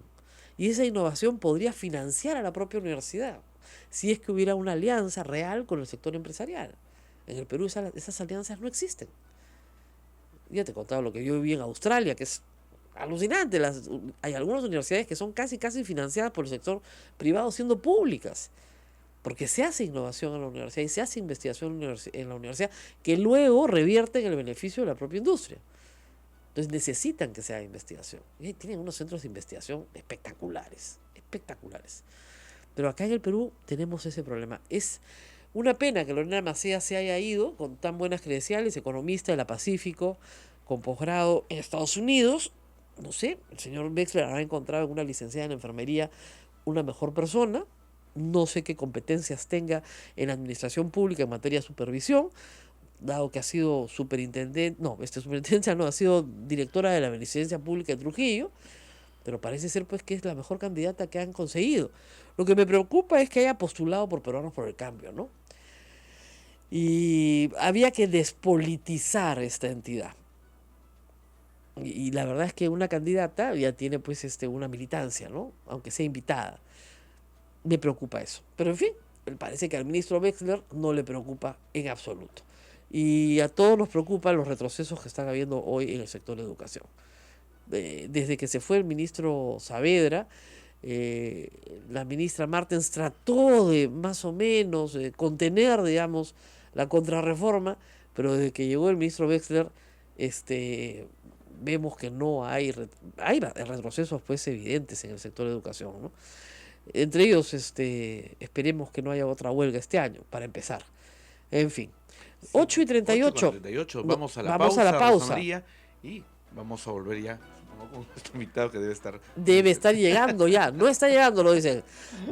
Y esa innovación podría financiar a la propia universidad si es que hubiera una alianza real con el sector empresarial. En el Perú esas alianzas no existen. Ya te he contado lo que yo viví en Australia, que es alucinante. Hay algunas universidades que son casi financiadas por el sector privado siendo públicas. Porque se hace innovación en la universidad y se hace investigación en la universidad que luego revierte en el beneficio de la propia industria. Entonces necesitan que se haga investigación. Y tienen unos centros de investigación espectaculares. Pero acá en el Perú tenemos ese problema. Es una pena que Lorena Macías se haya ido con tan buenas credenciales, economista de la Pacífico, con posgrado en Estados Unidos. No sé, el señor Wexler habrá encontrado en una licenciada en enfermería una mejor persona. No sé qué competencias tenga en la administración pública en materia de supervisión, dado que ha sido ha sido directora de la Beneficencia Pública de Trujillo, pero parece ser pues que es la mejor candidata que han conseguido. Lo que me preocupa es que haya postulado por Peruanos por el Cambio, ¿no? Y había que despolitizar esta entidad. Y la verdad es que una candidata ya tiene pues una militancia, ¿no? Aunque sea invitada. Me preocupa eso. Pero en fin, parece que al ministro Wexler no le preocupa en absoluto. Y a todos nos preocupan los retrocesos que están habiendo hoy en el sector de educación. Desde que se fue el ministro Saavedra, la ministra Martens trató de más o menos contener, digamos, la contrarreforma, pero desde que llegó el ministro Wexler, vemos que no hay retrocesos pues evidentes en el sector de educación, ¿no? Entre ellos, esperemos que no haya otra huelga este año, para empezar. En fin, 8:38. 8:38. No, Vamos a la vamos pausa, a la pausa. Rosa María, y vamos a volver ya, supongo, con nuestro invitado que Debe estar llegando ya. No está llegando, lo dicen.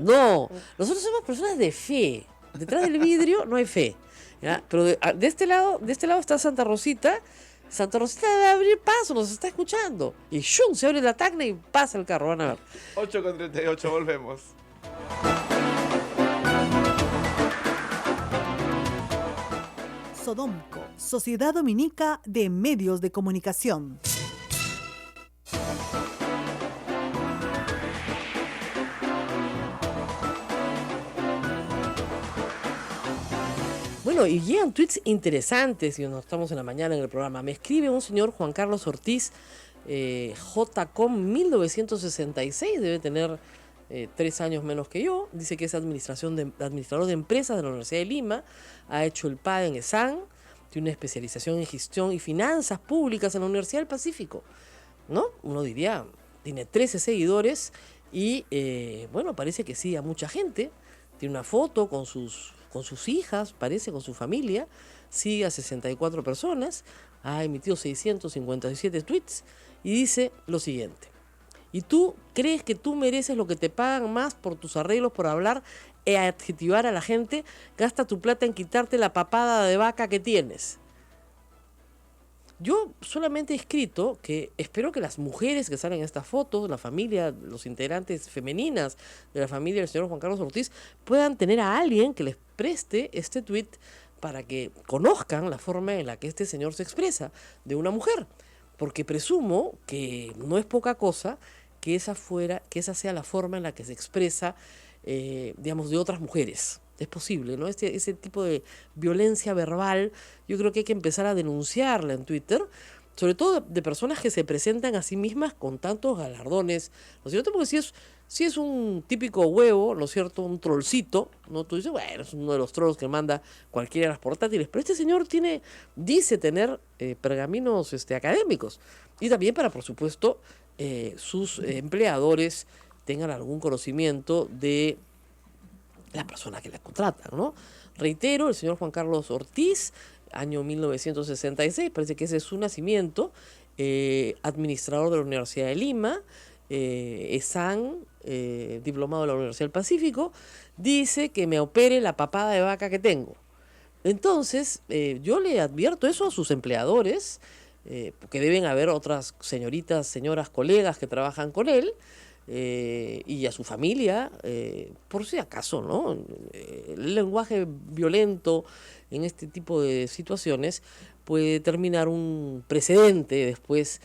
No, nosotros somos personas de fe. Detrás del vidrio no hay fe, ¿ya? Pero de este lado está Santa Rosita. Santa Rosita debe abrir paso, nos está escuchando. Y ¡shum! Se abre la tacna y pasa el carro, van a ver. 8:38, volvemos. Sodomco, Sociedad Dominica de Medios de Comunicación. Bueno, y llegan tweets interesantes, y nos estamos en la mañana en el programa. Me escribe un señor Juan Carlos Ortiz, JCOM 1966, debe tener 3 años menos que yo. Dice que es administrador de empresas de la Universidad de Lima, ha hecho el PAD en ESAN, tiene una especialización en gestión y finanzas públicas en la Universidad del Pacífico, ¿no? Uno diría, tiene 13 seguidores y, bueno, parece que sigue a mucha gente. Tiene una foto con sus hijas, parece, con su familia, sigue a 64 personas, ha emitido 657 tweets y dice lo siguiente: ¿y tú crees que tú mereces lo que te pagan más por tus arreglos, por hablar e adjetivar a la gente? Gasta tu plata en quitarte la papada de vaca que tienes. Yo solamente he escrito que espero que las mujeres que salen en estas fotos, la familia, los integrantes femeninas de la familia del señor Juan Carlos Ortiz, puedan tener a alguien que les preste este tuit para que conozcan la forma en la que este señor se expresa de una mujer. Porque presumo que no es poca cosa que esa sea la forma en la que se expresa, digamos, de otras mujeres. Es posible, ¿no? Ese tipo de violencia verbal, yo creo que hay que empezar a denunciarla en Twitter, sobre todo de personas que se presentan a sí mismas con tantos galardones, ¿no es cierto? Porque si es un típico huevo, ¿no es cierto? Un trollcito, ¿no? Tú dices, bueno, es uno de los trolls que manda cualquiera de las portátiles, pero este señor dice tener pergaminos académicos, y también para, por supuesto, sus empleadores tengan algún conocimiento de la persona que la contrata, ¿no? Reitero, el señor Juan Carlos Ortiz, año 1966, parece que ese es su nacimiento, administrador de la Universidad de Lima, ESAN, diplomado de la Universidad del Pacífico, dice que me opere la papada de vaca que tengo. Entonces, yo le advierto eso a sus empleadores, porque deben haber otras señoritas, señoras, colegas que trabajan con él, y a su familia, por si acaso, ¿no? El lenguaje violento en este tipo de situaciones puede terminar un precedente después.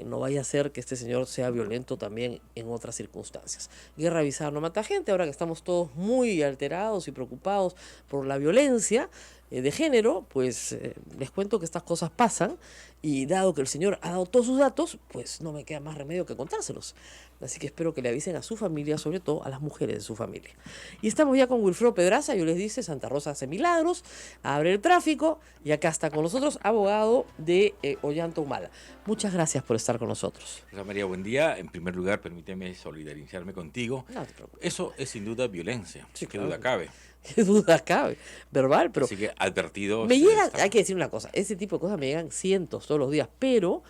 No vaya a ser que este señor sea violento también en otras circunstancias. Guerra avisada no mata gente. Ahora que estamos todos muy alterados y preocupados por la violencia de género, pues les cuento que estas cosas pasan, y dado que el señor ha dado todos sus datos, pues no me queda más remedio que contárselos. Así que espero que le avisen a su familia, sobre todo a las mujeres de su familia. Y estamos ya con Wilfredo Pedraza. Yo les dice, Santa Rosa hace milagros, abre el tráfico, y acá está con nosotros, abogado de Ollanta Humala. Muchas gracias por estar con nosotros. Rosa María, buen día. En primer lugar, permíteme solidarizarme contigo. No te preocupes. Eso es sin duda violencia, Sí, qué claro. duda cabe. Qué duda cabe, verbal, pero Así que advertido. me llega, está. hay que decir una cosa, ese tipo de cosas me llegan cientos todos los días, pero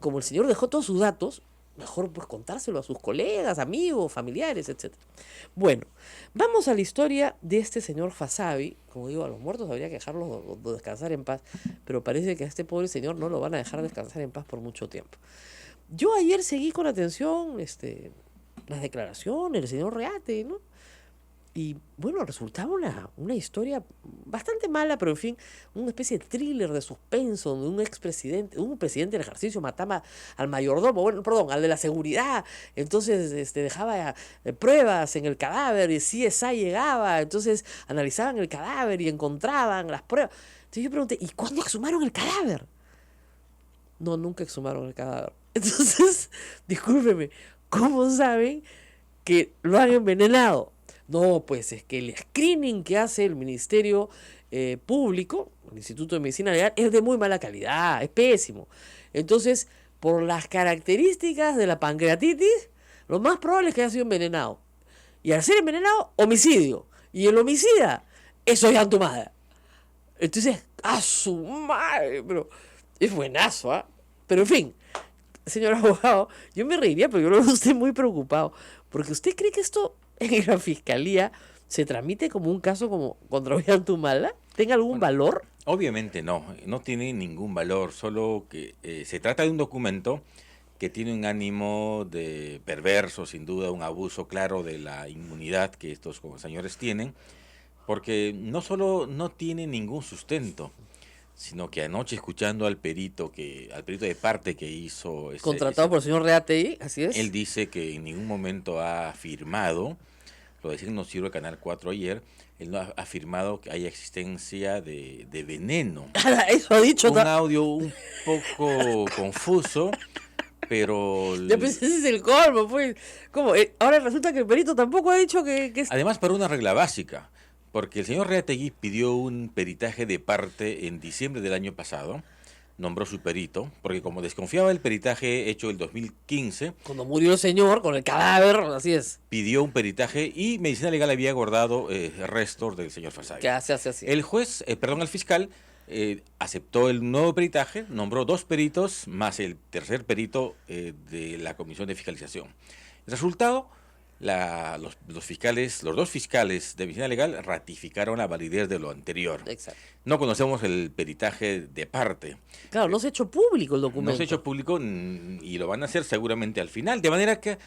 como el señor dejó todos sus datos, mejor pues contárselo a sus colegas, amigos, familiares, etc. Bueno, vamos a la historia de este señor Fasabi. Como digo, a los muertos habría que dejarlos descansar en paz, pero parece que a este pobre señor no lo van a dejar descansar en paz por mucho tiempo. Yo ayer seguí con atención las declaraciones del señor Reate, ¿no? Y bueno, resultaba una historia bastante mala, pero en fin, una especie de thriller de suspenso donde un presidente en ejercicio mataba al mayordomo, bueno, perdón, al de la seguridad. Entonces dejaba pruebas en el cadáver, y CSI llegaba, entonces analizaban el cadáver y encontraban las pruebas. Entonces yo pregunté, ¿y cuándo exhumaron el cadáver? No, nunca exhumaron el cadáver. Entonces, discúlpeme, ¿cómo saben que lo han envenenado? No, pues es que el screening que hace el Ministerio Público, el Instituto de Medicina Legal, es de muy mala calidad, es pésimo. Entonces, por las características de la pancreatitis, lo más probable es que haya sido envenenado. Y al ser envenenado, homicidio. Y el homicida, eso es Antumada. Entonces, ¡a su madre! Pero es buenazo, ¿ah? Pero en fin, señor abogado, yo me reiría, pero yo lo veo a usted muy preocupado. Porque usted cree que esto en la fiscalía se tramite como un caso como contra Ollantumala, ¿tenga algún valor? Obviamente no tiene ningún valor, solo que se trata de un documento que tiene un ánimo de perverso, sin duda, un abuso claro de la inmunidad que estos señores tienen, porque no solo no tiene ningún sustento, sino que anoche, escuchando al perito de parte que hizo Contratado por el señor Reatey, así es. él dice que en ningún momento ha afirmado, lo decía en Noticiero Canal 4 ayer, él no ha afirmado que haya existencia de veneno. Eso ha dicho. Un audio un poco confuso, pero... Después ese es el colmo, pues. ¿Cómo? Ahora resulta que el perito tampoco ha dicho que Además, para una regla básica, porque el señor Reategui pidió un peritaje de parte en diciembre del año pasado, nombró su perito, porque como desconfiaba del peritaje hecho el 2015, cuando murió el señor con el cadáver, así es. pidió un peritaje y Medicina Legal había guardado restos del señor Fasabi. Que hace así. El fiscal aceptó el nuevo peritaje, nombró 2 peritos más el tercer perito de la Comisión de Fiscalización. El resultado, los 2 fiscales de Medicina Legal ratificaron la validez de lo anterior. Exacto. No conocemos el peritaje de parte. Claro, no se ha hecho público el documento. No se ha hecho público y lo van a hacer seguramente al final. De manera que,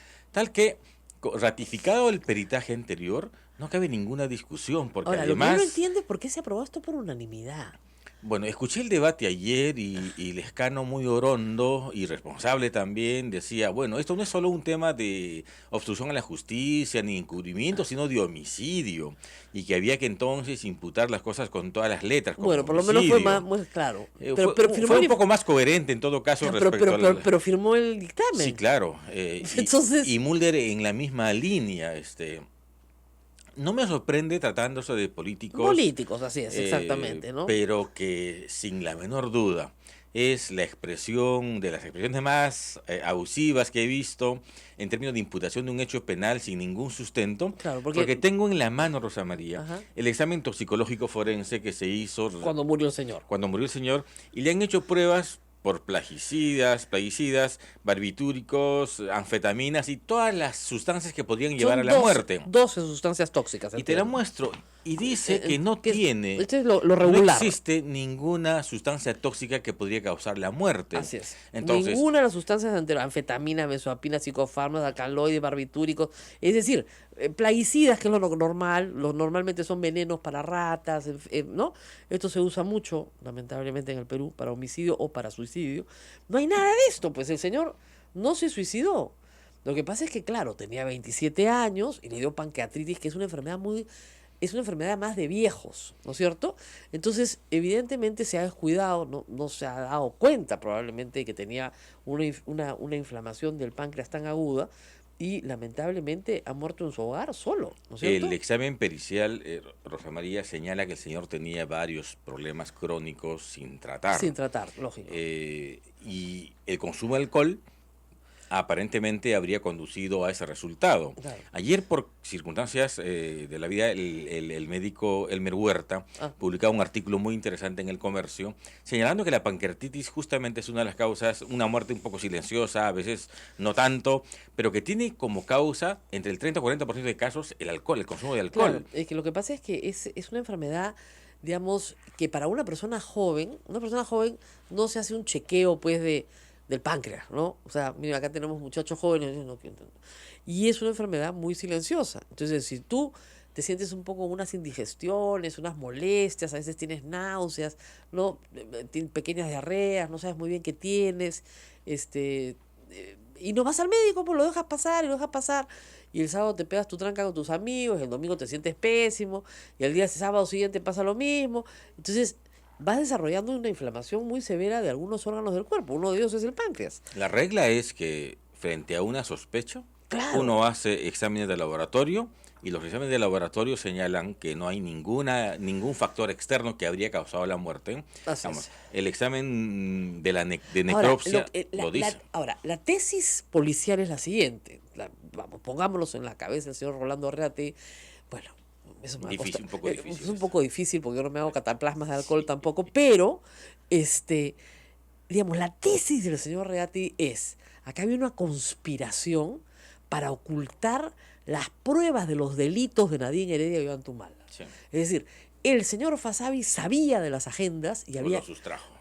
ratificado el peritaje anterior, no cabe ninguna discusión. Porque Ahora, además, lo que no entiende es por qué se aprobó esto por unanimidad. bueno, escuché el debate ayer y Lescano, muy orondo y responsable también, decía, bueno, esto no es solo un tema de obstrucción a la justicia ni encubrimiento, sino de homicidio, y que había que entonces imputar las cosas con todas las letras. Como Bueno, por lo menos fue homicidio. más claro. Fue un poco más coherente en todo caso pero firmó el dictamen. Sí, claro. Entonces, y Mulder en la misma línea, No me sorprende tratándose de políticos, Políticos, así es, exactamente, ¿no? pero que sin la menor duda es la expresión de las expresiones más abusivas que he visto en términos de imputación de un hecho penal sin ningún sustento, Claro, porque tengo en la mano, Rosa María, Ajá. el examen toxicológico forense que se hizo Cuando murió el señor. cuando murió el señor, y le han hecho pruebas por plaguicidas, barbitúricos, anfetaminas y todas las sustancias que podrían llevar a la muerte. 12 sustancias tóxicas. Y te la muestro. Y dice que no tiene, Este es lo no regular. existe ninguna sustancia tóxica que podría causar la muerte. Así es. Entonces, Ninguna de las sustancias anteriores, anfetamina, benzoapina, psicofármacos, alcaloides, barbitúricos, es decir, plaguicidas, que es lo normal, normalmente son venenos para ratas, ¿no? Esto se usa mucho, lamentablemente, en el Perú, para homicidio o para suicidio. No hay nada de esto, pues el señor no se suicidó. Lo que pasa es que, claro, tenía 27 años y le dio pancreatitis, que es una enfermedad es una enfermedad más de viejos, ¿no es cierto? Entonces, evidentemente se ha descuidado, no se ha dado cuenta probablemente que tenía una inflamación del páncreas tan aguda y lamentablemente ha muerto en su hogar solo, ¿no es cierto? el examen pericial, Rosa María, señala que el señor tenía varios problemas crónicos sin tratar. Sin tratar, lógico. Y el consumo de alcohol aparentemente habría conducido a ese resultado. Claro. Ayer, por circunstancias de la vida, el médico Elmer Huerta publicaba un artículo muy interesante en El Comercio, señalando que la pancreatitis justamente es una de las causas, una muerte un poco silenciosa, a veces no tanto, pero que tiene como causa, entre el 30 y 40% de casos, el alcohol, el consumo de alcohol. Claro, es que lo que pasa es que es una enfermedad, digamos, que para una persona joven no se hace un chequeo, pues, del páncreas, ¿no? O sea, mira, acá tenemos muchachos jóvenes, y es una enfermedad muy silenciosa. Entonces, si tú te sientes un poco unas indigestiones, unas molestias, a veces tienes náuseas, ¿no? Pequeñas diarreas, no sabes muy bien qué tienes, y no vas al médico, pues lo dejas pasar y lo dejas pasar, y el sábado te pegas tu tranca con tus amigos, el domingo te sientes pésimo, y al día sábado siguiente pasa lo mismo. Entonces, vas desarrollando una inflamación muy severa de algunos órganos del cuerpo. Uno de ellos es el páncreas. La regla es que frente a una sospecha, Claro. uno hace exámenes de laboratorio y los exámenes de laboratorio señalan que no hay ningún factor externo que habría causado la muerte. Así es. El examen de necropsia lo dice. Ahora, la tesis policial es la siguiente. Pongámoslos en la cabeza del señor Rolando Reate. Bueno, eso me Difícil, un poco difícil. Es un poco difícil porque yo no me hago cataplasmas de alcohol tampoco, pero, digamos, la tesis del señor Reati es, acá había una conspiración para ocultar las pruebas de los delitos de Nadine Heredia y Ollanthumala. Sí. Es decir, el señor Fasabi sabía de las agendas y había... Lo sustrajo.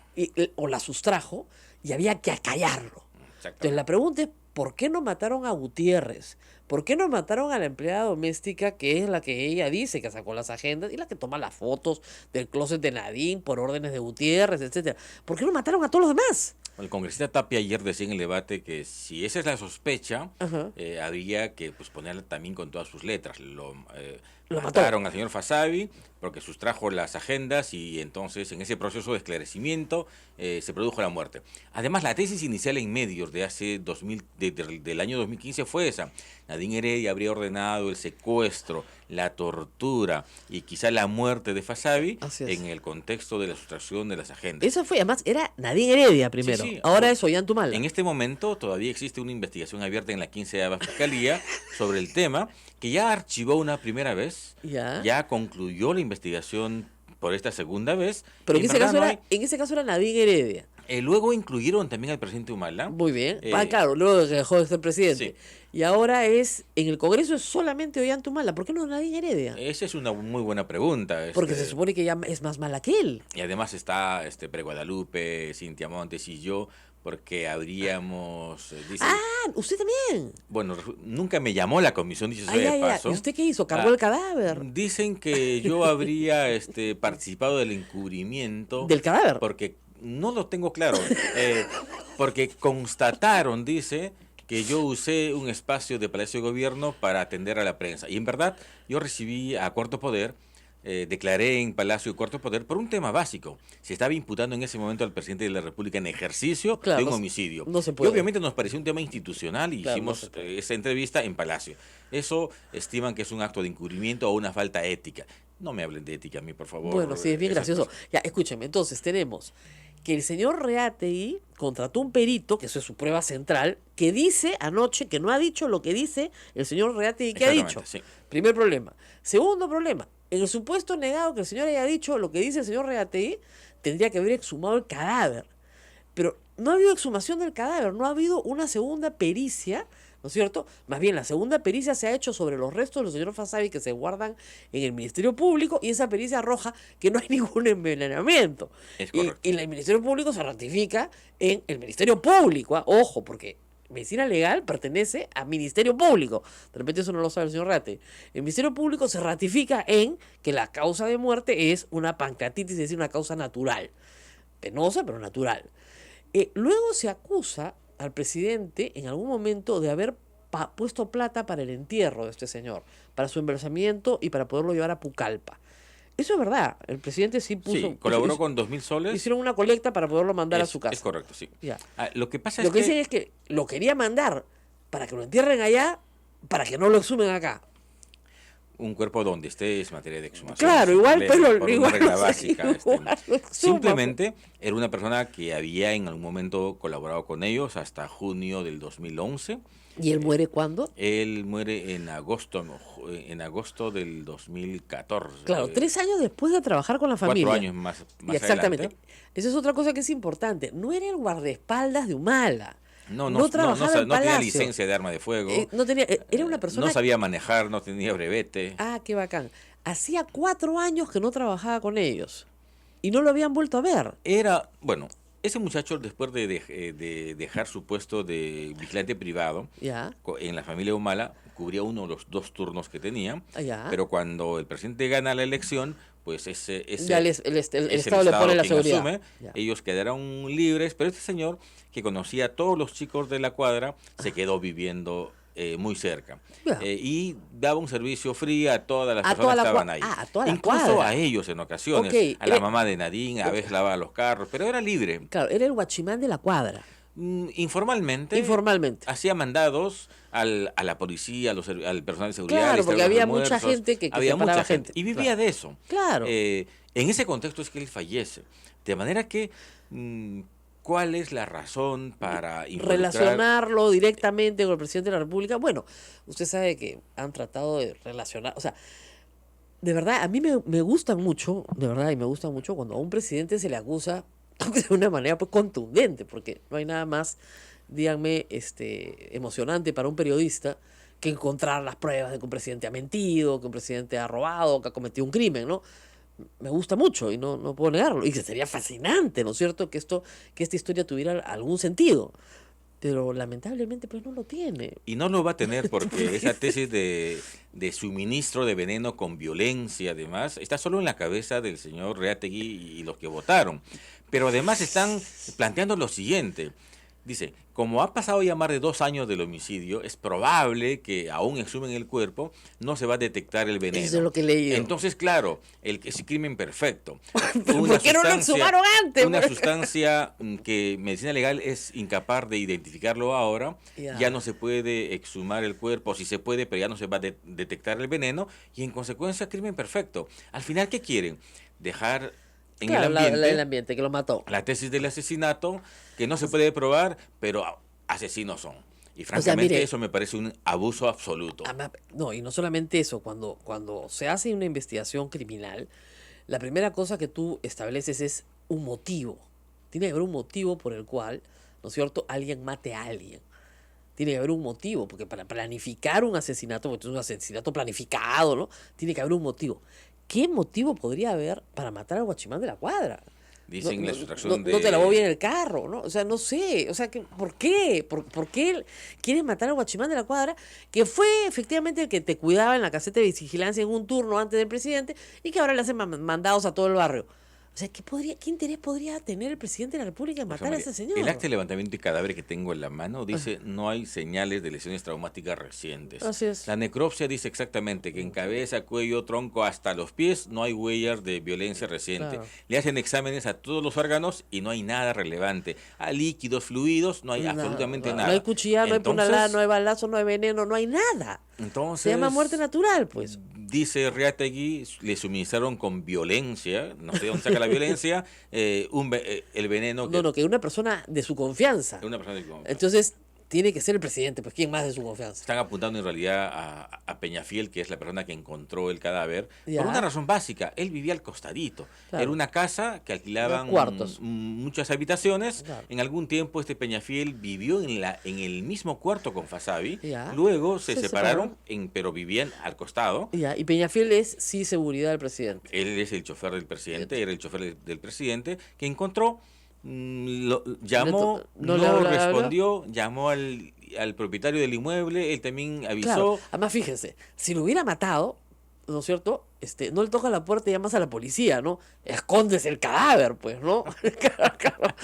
o la sustrajo y había que acallarlo. Entonces Exactamente. la pregunta es, ¿por qué no mataron a Gutiérrez? ¿Por qué no mataron a la empleada doméstica, que es la que ella dice que sacó las agendas y la que toma las fotos del closet de Nadine por órdenes de Gutiérrez, etcétera? ¿Por qué no mataron a todos los demás? El congresista Tapia ayer decía en el debate que si esa es la sospecha, Ajá. habría que ponerla también con todas sus letras. Lo mató. mataron al señor Fasabi porque sustrajo las agendas y entonces en ese proceso de esclarecimiento se produjo la muerte. Además, la tesis inicial en medios de hace del año 2015 fue esa. Nadine Heredia habría ordenado el secuestro, la tortura y quizá la muerte de Fasabi en el contexto de la sustracción de las agendas. Eso fue, además, era Nadine Heredia primero. Sí, sí. Ahora es Ollanthumala. En este momento todavía existe una investigación abierta en la 15ª Fiscalía sobre el tema, que ya archivó una primera vez, ya concluyó la investigación por esta segunda vez. Pero en ese caso era Nadine Heredia. Luego incluyeron también al presidente Humala. Muy bien. Claro, luego de que dejó de ser presidente. Sí. Y ahora en el Congreso es solamente Ollanthumala. ¿Por qué no Nadine Heredia? Esa es una muy buena pregunta. Porque se supone que ella es más mala que él. Y además está Pre Guadalupe, Cintia Montes y yo, porque habríamos... ¿Usted también? Bueno, nunca me llamó la comisión, dice sea de paso. ¿Y usted qué hizo? ¿Cargó el cadáver? Dicen que yo habría participado del encubrimiento. ¿Del cadáver? Porque no lo tengo claro. Porque constataron, dice, que yo usé un espacio de Palacio de Gobierno para atender a la prensa. Y en verdad, yo recibí a Cuarto Poder declaré en Palacio de Corte Poder por un tema básico. Se estaba imputando en ese momento al presidente de la República en ejercicio Claro, de un no homicidio. no se Y puede. obviamente nos pareció un tema institucional y Claro, no hicimos se puede. esa entrevista en Palacio. Eso estiman que es un acto de encubrimiento o una falta ética. No me hablen de ética a mí, por favor. Bueno, sí, es bien esas gracioso. cosas. Ya, escúchenme, entonces tenemos que el señor Reategui contrató un perito, que eso es su prueba central, que dice anoche que no ha dicho lo que dice el señor Reategui que ha dicho. Exactamente, sí. Primer problema. Segundo problema, en el supuesto negado que el señor haya dicho lo que dice el señor Reategui, tendría que haber exhumado el cadáver. Pero no ha habido exhumación del cadáver, no ha habido una segunda pericia, ¿no es cierto? Más bien, la segunda pericia se ha hecho sobre los restos de los señores Fasabi que se guardan en el Ministerio Público y esa pericia arroja que no hay ningún envenenamiento. Es Y, correcto. y el Ministerio Público se ratifica en el Ministerio Público, ¿ah? Ojo, porque medicina legal pertenece al Ministerio Público. De repente eso no lo sabe el señor Rate. El Ministerio Público se ratifica en que la causa de muerte es una pancreatitis, es decir, una causa natural. Penosa, pero natural. Luego se acusa al presidente en algún momento de haber puesto plata para el entierro de este señor, para su embalsamiento y para poderlo llevar a Pucallpa. Eso es verdad, el presidente sí puso... Sí, colaboró con 2.000 soles. Hicieron una colecta para poderlo mandar a Es- su casa. Es correcto, sí. Ya. Lo que pasa Lo es que que... dicen es que lo quería mandar para que lo entierren allá, para que no lo exhumen acá. Un cuerpo donde esté es materia de exhumación. Claro, sin igual, problema, pero por igual, una regla o sea, básica. igual lo exhuma, Simplemente era una persona que había en algún momento colaborado con ellos hasta junio del 2011. ¿Y él muere cuándo? Él muere en agosto, en agosto del 2014. Claro, 3 años después de trabajar con la familia. 4 años más Y exactamente. adelante. Esa es otra cosa que es importante. No era el guardaespaldas de Humala. No trabajaba en tenía Palacio. licencia de arma de fuego. No tenía, era una persona... No sabía manejar, no tenía brevete. Ah, qué bacán. Hacía 4 años que no trabajaba con ellos. Y no lo habían vuelto a ver. Era, bueno, ese muchacho después de dejar su puesto de vigilante privado Ya, en la familia Humala, cubría uno de los 2 turnos que tenía, ya. pero cuando el presidente gana la elección, pues Ya ese el es Estado le pone la quien seguridad. asume, Ya. ellos quedaron libres, pero este señor, que conocía a todos los chicos de la cuadra, se quedó viviendo muy cerca. Ya. Y daba un servicio free a todas las A personas toda que la estaban cua- ahí. a toda la Incluso cuadra. a ellos en ocasiones, Ok, a la era- mamá de Nadine, a veces lavaba los carros, pero era libre. Claro, era el guachimán de la cuadra. Informalmente. Informalmente. Hacía mandados a la policía, al personal de seguridad. Claro, les porque traía los había mucha almuerzos, gente que había separaba mucha gente. gente. Y vivía Claro. de eso. Claro. En ese contexto es que él fallece. De manera que, ¿cuál es la razón para involucrar? Relacionarlo directamente con el presidente de la República. Bueno, usted sabe que han tratado de relacionar, o sea, de verdad, a mí me gusta mucho, de verdad, y me gusta mucho cuando a un presidente se le acusa, aunque de una manera pues contundente, porque no hay nada más, díganme, emocionante para un periodista que encontrar las pruebas de que un presidente ha mentido, que un presidente ha robado, que ha cometido un crimen, ¿no? Me gusta mucho y no puedo negarlo. Y que sería fascinante, ¿no es cierto?, que esta historia tuviera algún sentido. Pero lamentablemente pues no lo tiene. Y no lo va a tener porque esa tesis de suministro de veneno con violencia, además, está solo en la cabeza del señor Reategui y los que votaron. Pero además están planteando lo siguiente. Dice, como ha pasado ya más de 2 años del homicidio, es probable que aún exhumen el cuerpo, no se va a detectar el veneno. Eso es lo que he leído. Entonces, claro, es crimen perfecto. ¿Por qué no lo exhumaron antes? Una sustancia que medicina legal es incapaz de identificarlo ahora, Ya. ya no se puede exhumar el cuerpo, si se puede, pero ya no se va a detectar el veneno, y en consecuencia, crimen perfecto. Al final, ¿qué quieren? Dejar en Claro, el ambiente el ambiente que lo mató. la tesis del asesinato, que no se puede probar, pero asesinos son. Y francamente mire, eso me parece un abuso absoluto. No, y no solamente eso, cuando se hace una investigación criminal, la primera cosa que tú estableces es un motivo. Tiene que haber un motivo por el cual, ¿no es cierto?, alguien mate a alguien. Tiene que haber un motivo, porque para planificar un asesinato, porque es un asesinato planificado, ¿no?, tiene que haber un motivo. ¿Qué motivo podría haber para matar al guachimán de la cuadra? Dicen la no, sustracción de... no te lavó bien el carro, ¿no? O sea, no sé. O sea, ¿por qué? ¿Por qué quieres matar al guachimán de la cuadra? Que fue efectivamente el que te cuidaba en la caseta de vigilancia en un turno antes del presidente y que ahora le hacen mandados a todo el barrio. O sea, ¿qué interés podría tener el presidente de la República en Rosa matar a María, ese señor? el acta de levantamiento de cadáver que tengo en la mano dice no hay señales de lesiones traumáticas recientes. Así es. La necropsia dice exactamente que en cabeza, cuello, tronco hasta los pies no hay huellas de violencia reciente. Claro. Le hacen exámenes a todos los órganos y no hay nada relevante. A líquidos, fluidos, no hay absolutamente nada. No hay cuchillada, no hay Entonces, puñalada, no hay balazo, no hay veneno, no hay nada. Entonces, Se llama muerte natural, pues. dice Reategui, le suministraron con violencia, no sé dónde saca la violencia, el veneno que No, que una persona de su confianza. una persona dijo. Entonces, tiene que ser el presidente, pues ¿quién más de su confianza? Están apuntando en realidad a Peñafiel, que es la persona que encontró el cadáver, Ya. por una razón básica. Él vivía al costadito. Claro. Era una casa que alquilaban De cuartos. muchas habitaciones. Claro. En algún tiempo este Peñafiel vivió en el mismo cuarto con Fasabi. Ya. Luego se Se separaron, separaron. pero vivían al costado. Ya, y Peñafiel es sí seguridad del presidente. Él es el chofer del presidente, era el chofer del presidente, que encontró, llamó, no no, le habla- respondió, llamó al propietario del inmueble, él también avisó. Claro, además fíjense, si lo hubiera matado, ¿no es cierto? No le toca la puerta y llamas a la policía, ¿no? Escondes el cadáver, pues, ¿no? Claro.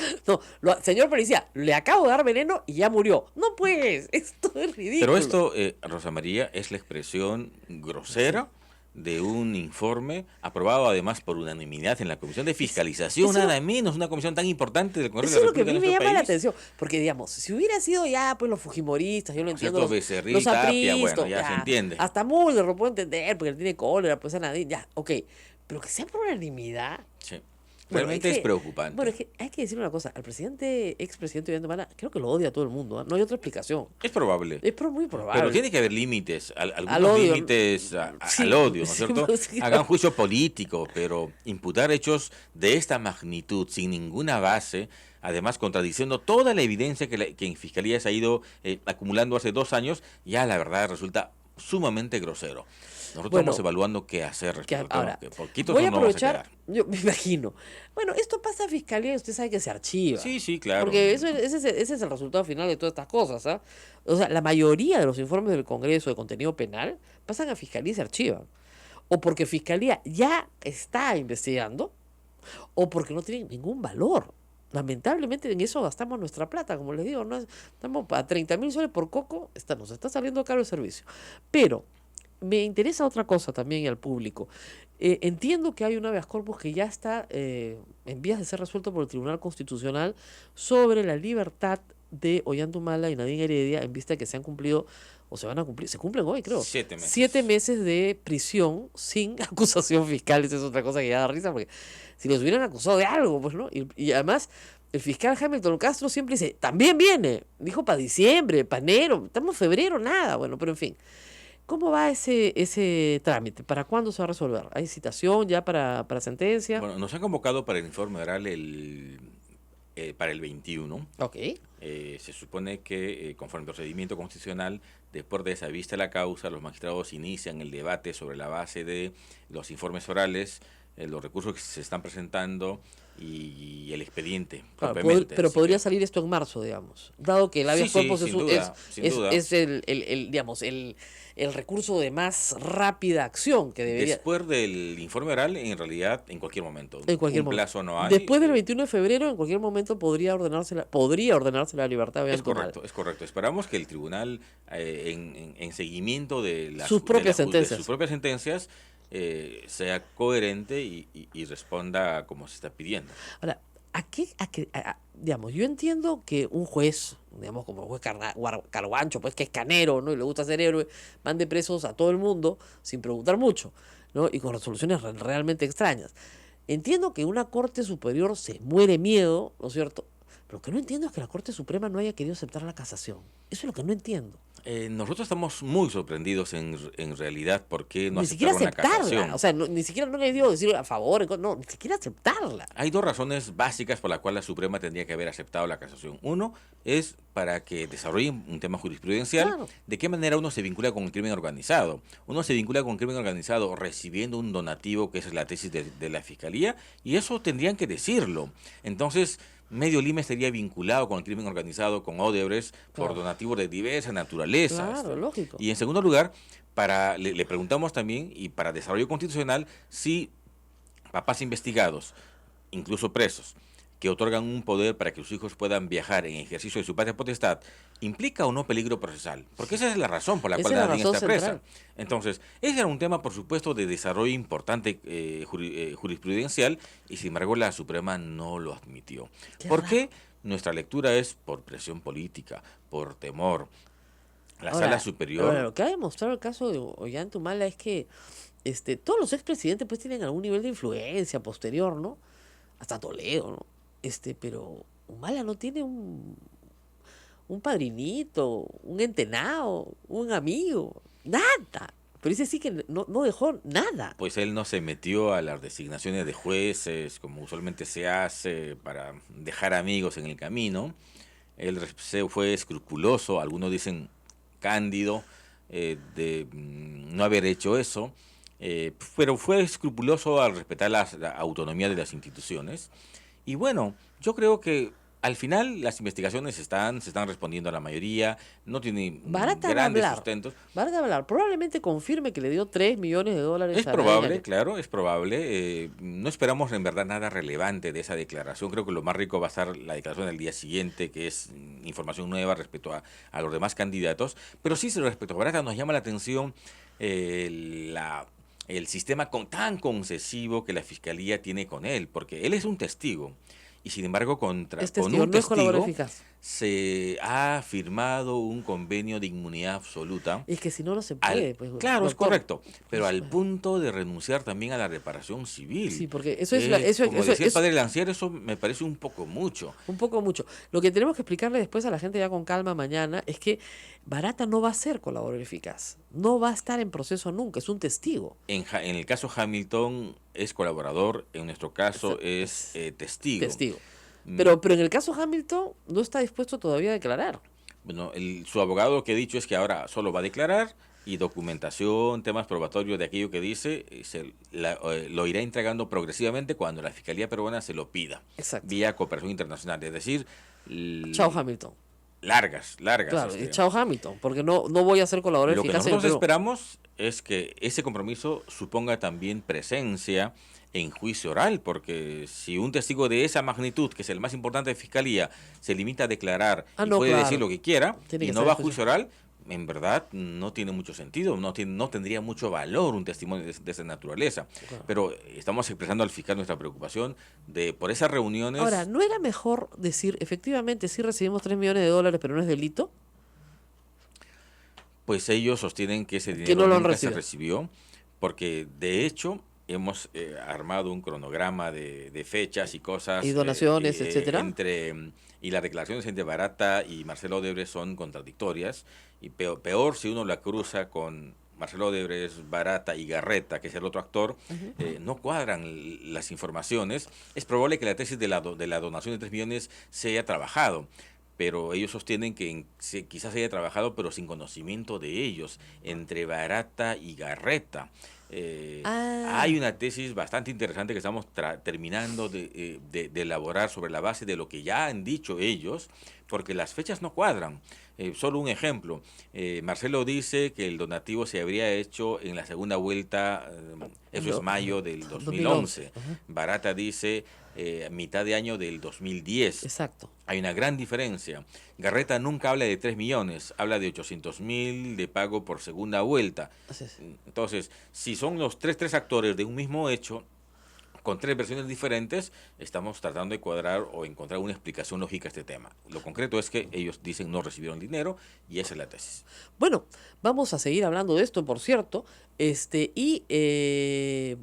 No, señor policía, le acabo de dar veneno y ya murió. No, pues, esto es ridículo. Pero esto, Rosa María, es la expresión grosera de un informe aprobado además por unanimidad en la Comisión de Fiscalización, eso- nada menos, una comisión tan importante del Congreso Eso de es la lo que a República mí en me nuestro llama la país. atención, porque digamos, si hubiera sido ya pues los fujimoristas, yo lo entiendo, Cierto, Becerril, Tapia, bueno, ya se entiende. hasta Mulder lo puedo entender, porque él tiene cólera, pues a nadie, ya, ok, pero que sea por unanimidad. Sí. Bueno, Realmente es que- preocupante. Bueno, es que hay que decir una cosa, al expresidente Ollanta Humala, creo que lo odia a todo el mundo, ¿ah? No hay otra explicación. Es probable. Es muy probable. Pero tiene que haber límites, algunos Al odio. límites Sí, al odio, ¿no es sí, cierto? sí. Hagan juicio político, pero imputar hechos de esta magnitud sin ninguna base, además contradiciendo toda la evidencia que en Fiscalía se ha ido acumulando hace 2 años, ya la verdad resulta sumamente grosero. Nosotros Bueno, estamos evaluando qué hacer respecto a ahora, que poquitos voy a no vamos a aprovechar, quedar. yo me imagino. Bueno, esto pasa a fiscalía y usted sabe que se archiva. Sí, sí, claro. Porque ese es el resultado final de todas estas cosas. ¿Ah? O sea, la mayoría de los informes del Congreso de contenido penal pasan a fiscalía y se archivan. O porque fiscalía ya está investigando, o porque no tienen ningún valor. Lamentablemente en eso gastamos nuestra plata, como les digo, estamos a 30.000 soles por coco, nos está saliendo caro el servicio. Pero me interesa otra cosa también y al público. Entiendo que hay un habeas corpus que ya está en vías de ser resuelto por el Tribunal Constitucional sobre la libertad de Ollanta Humala y Nadine Heredia en vista de que se han cumplido, o se van a cumplir, se cumplen hoy creo, 7 meses. 7 meses de prisión sin acusación fiscal. Esa es otra cosa que ya da risa, porque si los hubieran acusado de algo, pues, ¿no? Y además, el fiscal Hamilton Castro siempre dice, también viene, dijo para diciembre, para enero, estamos en febrero, nada, bueno, pero en fin. ¿Cómo va ese trámite? ¿Para cuándo se va a resolver? ¿Hay citación ya para sentencia? Bueno, nos han convocado para el informe oral para el 21. Ok. Se supone que, conforme al procedimiento constitucional, después de esa vista la causa, los magistrados inician el debate sobre la base de los informes orales, los recursos que se están presentando y el expediente. Claro, propiamente. pero Así podría que- salir esto en marzo, digamos. Dado que el habeas Sí, sí, corpus sin duda, sin duda. es digamos, el recurso de más rápida acción que debería... Después del informe oral, en realidad, en cualquier momento. En cualquier Un momento. plazo no hay. Después del 21 de febrero, en cualquier momento podría ordenarse la libertad de Es Ollanta Humala. correcto, es correcto. Esperamos que el tribunal, en seguimiento de Sus propias de sentencias. sus propias sentencias, sea coherente y responda como se está pidiendo. Ahora, digamos, yo entiendo que un juez, digamos, como el juez Carguancho, pues que es canero, ¿no? Y le gusta ser héroe, mande presos a todo el mundo sin preguntar mucho, ¿no? Y con resoluciones realmente extrañas. Entiendo que una Corte Superior se muere miedo, ¿no es cierto? Pero lo que no entiendo es que la Corte Suprema no haya querido aceptar la casación. Eso es lo que no entiendo. Nosotros estamos muy sorprendidos en realidad porque no Ni siquiera aceptaron la casación. aceptarla. O sea, ni siquiera no le digo decir a favor, no, ni siquiera aceptarla. Hay 2 razones básicas por las cuales la Suprema tendría que haber aceptado la casación. Uno es para que desarrolle un tema jurisprudencial. Claro. ¿De qué manera uno se vincula con el crimen organizado? Uno se vincula con el crimen organizado recibiendo un donativo, que es la tesis de la Fiscalía, y eso tendrían que decirlo. Entonces, Medio Lima estaría vinculado con el crimen organizado, con Odebrecht, por Claro. donativos de diversa naturaleza. Claro, lógico. Y en segundo lugar, le preguntamos también, y para desarrollo constitucional, si papás investigados incluso presos, que otorgan un poder para que sus hijos puedan viajar en ejercicio de su patria potestad, ¿implica o no peligro procesal? Porque esa es la razón por la Esa cual es la alguien razón está presa. central. Entonces, ese era un tema, por supuesto, de desarrollo importante jurisprudencial, y sin embargo la Suprema no lo admitió. Qué ¿Por raro. qué? Nuestra lectura es por presión política, por temor. La Ahora, sala superior... lo que ha demostrado el caso de Ollantumala es que todos los expresidentes pues tienen algún nivel de influencia posterior, ¿no? Hasta Toledo, ¿no? Pero Humala no tiene un padrinito, un entenado, un amigo, nada. Pero ese sí que no dejó nada. Pues él no se metió a las designaciones de jueces, como usualmente se hace, para dejar amigos en el camino. Él fue escrupuloso, algunos dicen cándido, de no haber hecho eso, pero fue escrupuloso al respetar la autonomía de las instituciones. Y bueno, yo creo que al final las investigaciones se están respondiendo a la mayoría, no tiene Barata va a grandes hablar. sustentos. Barata va a hablar. Probablemente confirme que le dio $3 millones Es a probable, Ryan. claro, es probable. No esperamos en verdad nada relevante de esa declaración. Creo que lo más rico va a estar la declaración del día siguiente, que es información nueva respecto a los demás candidatos. Pero sí, respecto a Barata, nos llama la atención el sistema tan concesivo que la Fiscalía tiene con él, porque él es un testigo. Y sin embargo, con un No es colaborador testigo eficaz. se ha firmado un convenio de inmunidad absoluta. Es que si no, no se puede. Pues, Claro, es doctor. correcto, pero Pues, al punto de renunciar también a la reparación civil. Sí, porque eso es... Eso, como eso, decía el eso- padre Lancier, eso me parece un poco mucho. Un poco mucho. Lo que tenemos que explicarle después a la gente ya con calma mañana es que Barata no va a ser colaborador eficaz. No va a estar en proceso nunca. Es un testigo. En el caso Hamilton es colaborador, en nuestro caso Es- es testigo. Testigo. Mm, Pero en el caso Hamilton no está dispuesto todavía a declarar. Bueno, su abogado lo que ha dicho es que ahora solo va a declarar, y documentación, temas probatorios de aquello que dice, lo irá entregando progresivamente cuando la Fiscalía peruana se lo pida, Exacto. vía cooperación internacional. Es decir, Chao Hamilton. largas. Claro, y chao Hamilton. Porque no voy a ser colaborador Lo que eficaz en el nosotros Perú. esperamos es que ese compromiso suponga también presencia en juicio oral, porque si un testigo de esa magnitud, que es el más importante de Fiscalía, se limita a declarar y No, puede claro. decir lo que quiera Tiene y que no ser va a en juicio oral, en verdad no tiene mucho sentido, no tendría mucho valor un testimonio de esa naturaleza. Claro. Pero estamos expresando al fiscal nuestra preocupación por esas reuniones. Ahora, ¿no era mejor decir, efectivamente, sí recibimos $3 millones, pero no es delito? Pues ellos sostienen que ese Que dinero no lo han nunca se recibido. recibió, porque de hecho hemos armado un cronograma de fechas y cosas. Y donaciones, etcétera. Y las declaraciones entre Barata y Marcelo Odebrecht son contradictorias, y peor si uno la cruza con Marcelo Odebrecht, Barata y Garreta, que es el otro actor, no cuadran las informaciones. Es probable que la tesis de la donación de 3 millones se haya trabajado, pero ellos sostienen que quizás se haya trabajado, pero sin conocimiento de ellos, entre Barata y Garreta. Hay una tesis bastante interesante que estamos terminando de elaborar sobre la base de lo que ya han dicho ellos, porque las fechas no cuadran. Solo un ejemplo, Marcelo dice que el donativo se habría hecho en la segunda vuelta, eso es mayo del 2011. Barata dice mitad de año del 2010. Exacto. Hay una gran diferencia. Garreta nunca habla de 3 millones, habla de 800.000 de pago por segunda vuelta. Así es. Entonces, si son los tres actores de un mismo hecho, con 3 versiones diferentes, estamos tratando de cuadrar o encontrar una explicación lógica a este tema. Lo concreto es que ellos dicen no recibieron dinero, y esa es la tesis. Bueno, vamos a seguir hablando de esto, por cierto, y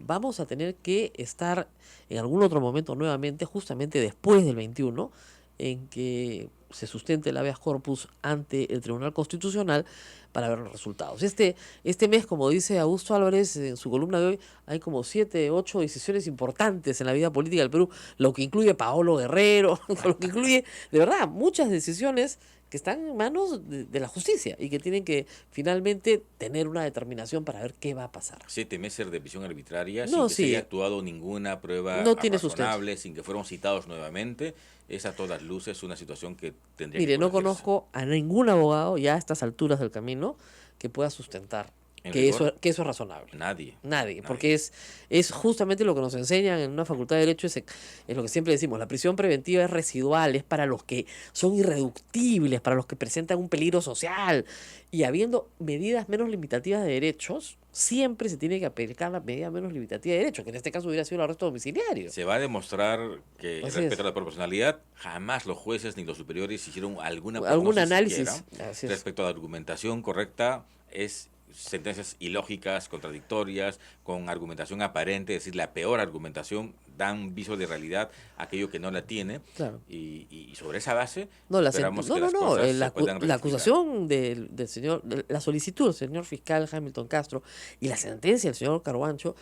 vamos a tener que estar en algún otro momento nuevamente, justamente después del 21, en que se sustente el habeas corpus ante el Tribunal Constitucional para ver los resultados. Este mes, como dice Augusto Álvarez en su columna de hoy, hay como 7, 8 decisiones importantes en la vida política del Perú, lo que incluye Paolo Guerrero, lo que incluye, de verdad, muchas decisiones que están en manos de la justicia y que tienen que finalmente tener una determinación para ver qué va a pasar. 7 meses de prisión arbitraria, No, sin que sí. se haya actuado ninguna prueba No tiene razonable, sin que fueron citados nuevamente. Es a todas luces una situación que tendría Mire, que no corregirse. conozco a ningún abogado ya a estas alturas del camino que pueda sustentar En que rigor, eso es razonable. nadie. Nadie, porque es justamente lo que nos enseñan en una facultad de Derecho, es lo que siempre decimos, la prisión preventiva es residual, es para los que son irreductibles, para los que presentan un peligro social, y habiendo medidas menos limitativas de derechos, siempre se tiene que aplicar la medida menos limitativa de derechos, que en este caso hubiera sido el arresto domiciliario. Se va a demostrar que Así respecto es. a la proporcionalidad, jamás los jueces ni los superiores hicieron alguna Algún prognosis análisis. siquiera Así es. respecto a la argumentación correcta. Es sentencias ilógicas, contradictorias, con argumentación aparente, es decir, la peor argumentación, dan viso de realidad a aquello que no la tiene. Claro. Y sobre esa base No, esperamos que las cosas se puedan la rectificar. acusación del señor, la solicitud del señor fiscal Hamilton Castro y la sentencia del señor Carguancho,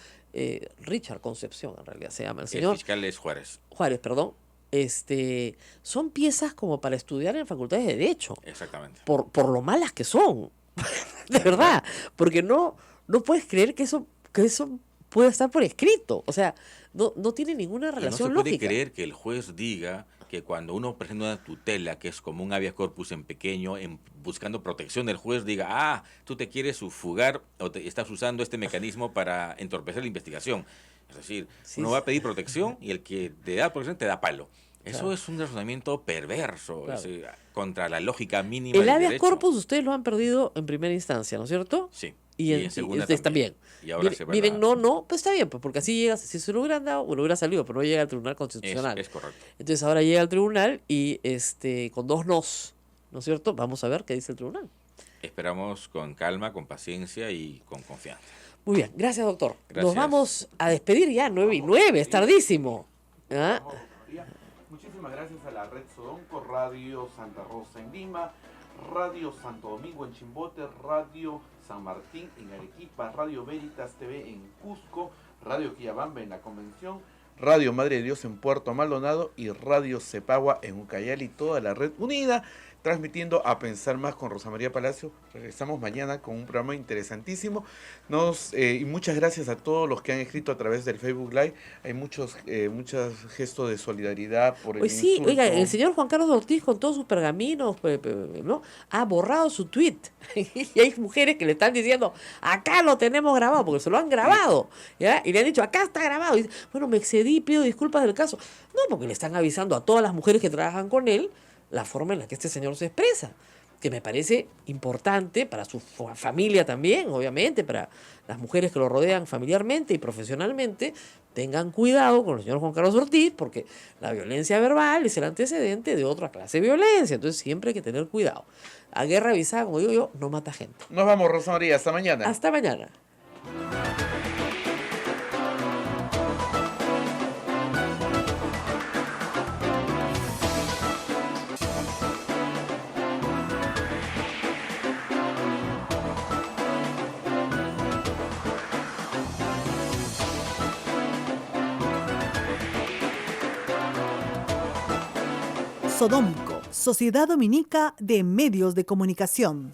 Richard Concepción en realidad se llama, el El señor fiscal es Juárez, Juárez, perdón, son piezas como para estudiar en facultades de Derecho, exactamente. por lo malas que son, de verdad, porque no puedes creer que eso pueda estar por escrito, o sea, no tiene ninguna Y no se relación puede lógica. creer que el juez diga que cuando uno presenta una tutela, que es como un habeas corpus en pequeño, buscando protección, el juez diga, tú te quieres fugar o estás usando este mecanismo para entorpecer la investigación. Es decir, Sí, uno sí. va a pedir protección y el que te da protección te da palo. Eso Claro. es un razonamiento perverso, Claro. contra la lógica mínima El del habeas derecho. corpus ustedes lo han perdido en primera instancia, ¿no es cierto? Sí. Y en segunda ustedes también. Y ahora se va Miren, pues está bien, pues porque así llega, si se lo hubieran dado, bueno, hubiera salido, pero no llega al Tribunal Constitucional. Es correcto. Entonces ahora llega al tribunal y con 2 nos, ¿no es cierto? Vamos a ver qué dice el tribunal. Esperamos con calma, con paciencia y con confianza. Muy bien, gracias doctor. Nos Gracias. vamos a despedir ya, 9:09, es tardísimo. ¿Ah? Muchísimas gracias a la red Sodonco, Radio Santa Rosa en Lima, Radio Santo Domingo en Chimbote, Radio San Martín en Arequipa, Radio Veritas TV en Cusco, Radio Quillabamba en la Convención, Radio Madre de Dios en Puerto Maldonado y Radio Cepagua en Ucayali, toda la red unida, transmitiendo A Pensar Más con Rosa María Palacio. Regresamos mañana con un programa interesantísimo. Y muchas gracias a todos los que han escrito a través del Facebook Live. Hay muchos gestos de solidaridad por el Pues sí, insulto. oiga, el señor Juan Carlos Ortiz con todos sus pergaminos, ¿no? Ha borrado su tweet. Y hay mujeres que le están diciendo, acá lo tenemos grabado, porque se lo han grabado, ¿ya? Y le han dicho, acá está grabado. Y dice, bueno, me excedí, pido disculpas del caso. No, porque le están avisando a todas las mujeres que trabajan con él la forma en la que este señor se expresa, que me parece importante para su familia también, obviamente, para las mujeres que lo rodean familiarmente y profesionalmente. Tengan cuidado con el señor Juan Carlos Ortiz, porque la violencia verbal es el antecedente de otra clase de violencia, entonces siempre hay que tener cuidado. A guerra avisada, como digo yo, no mata gente. Nos vamos, Rosa María, hasta mañana. Hasta mañana. Sodomco, Sociedad Dominica de Medios de Comunicación.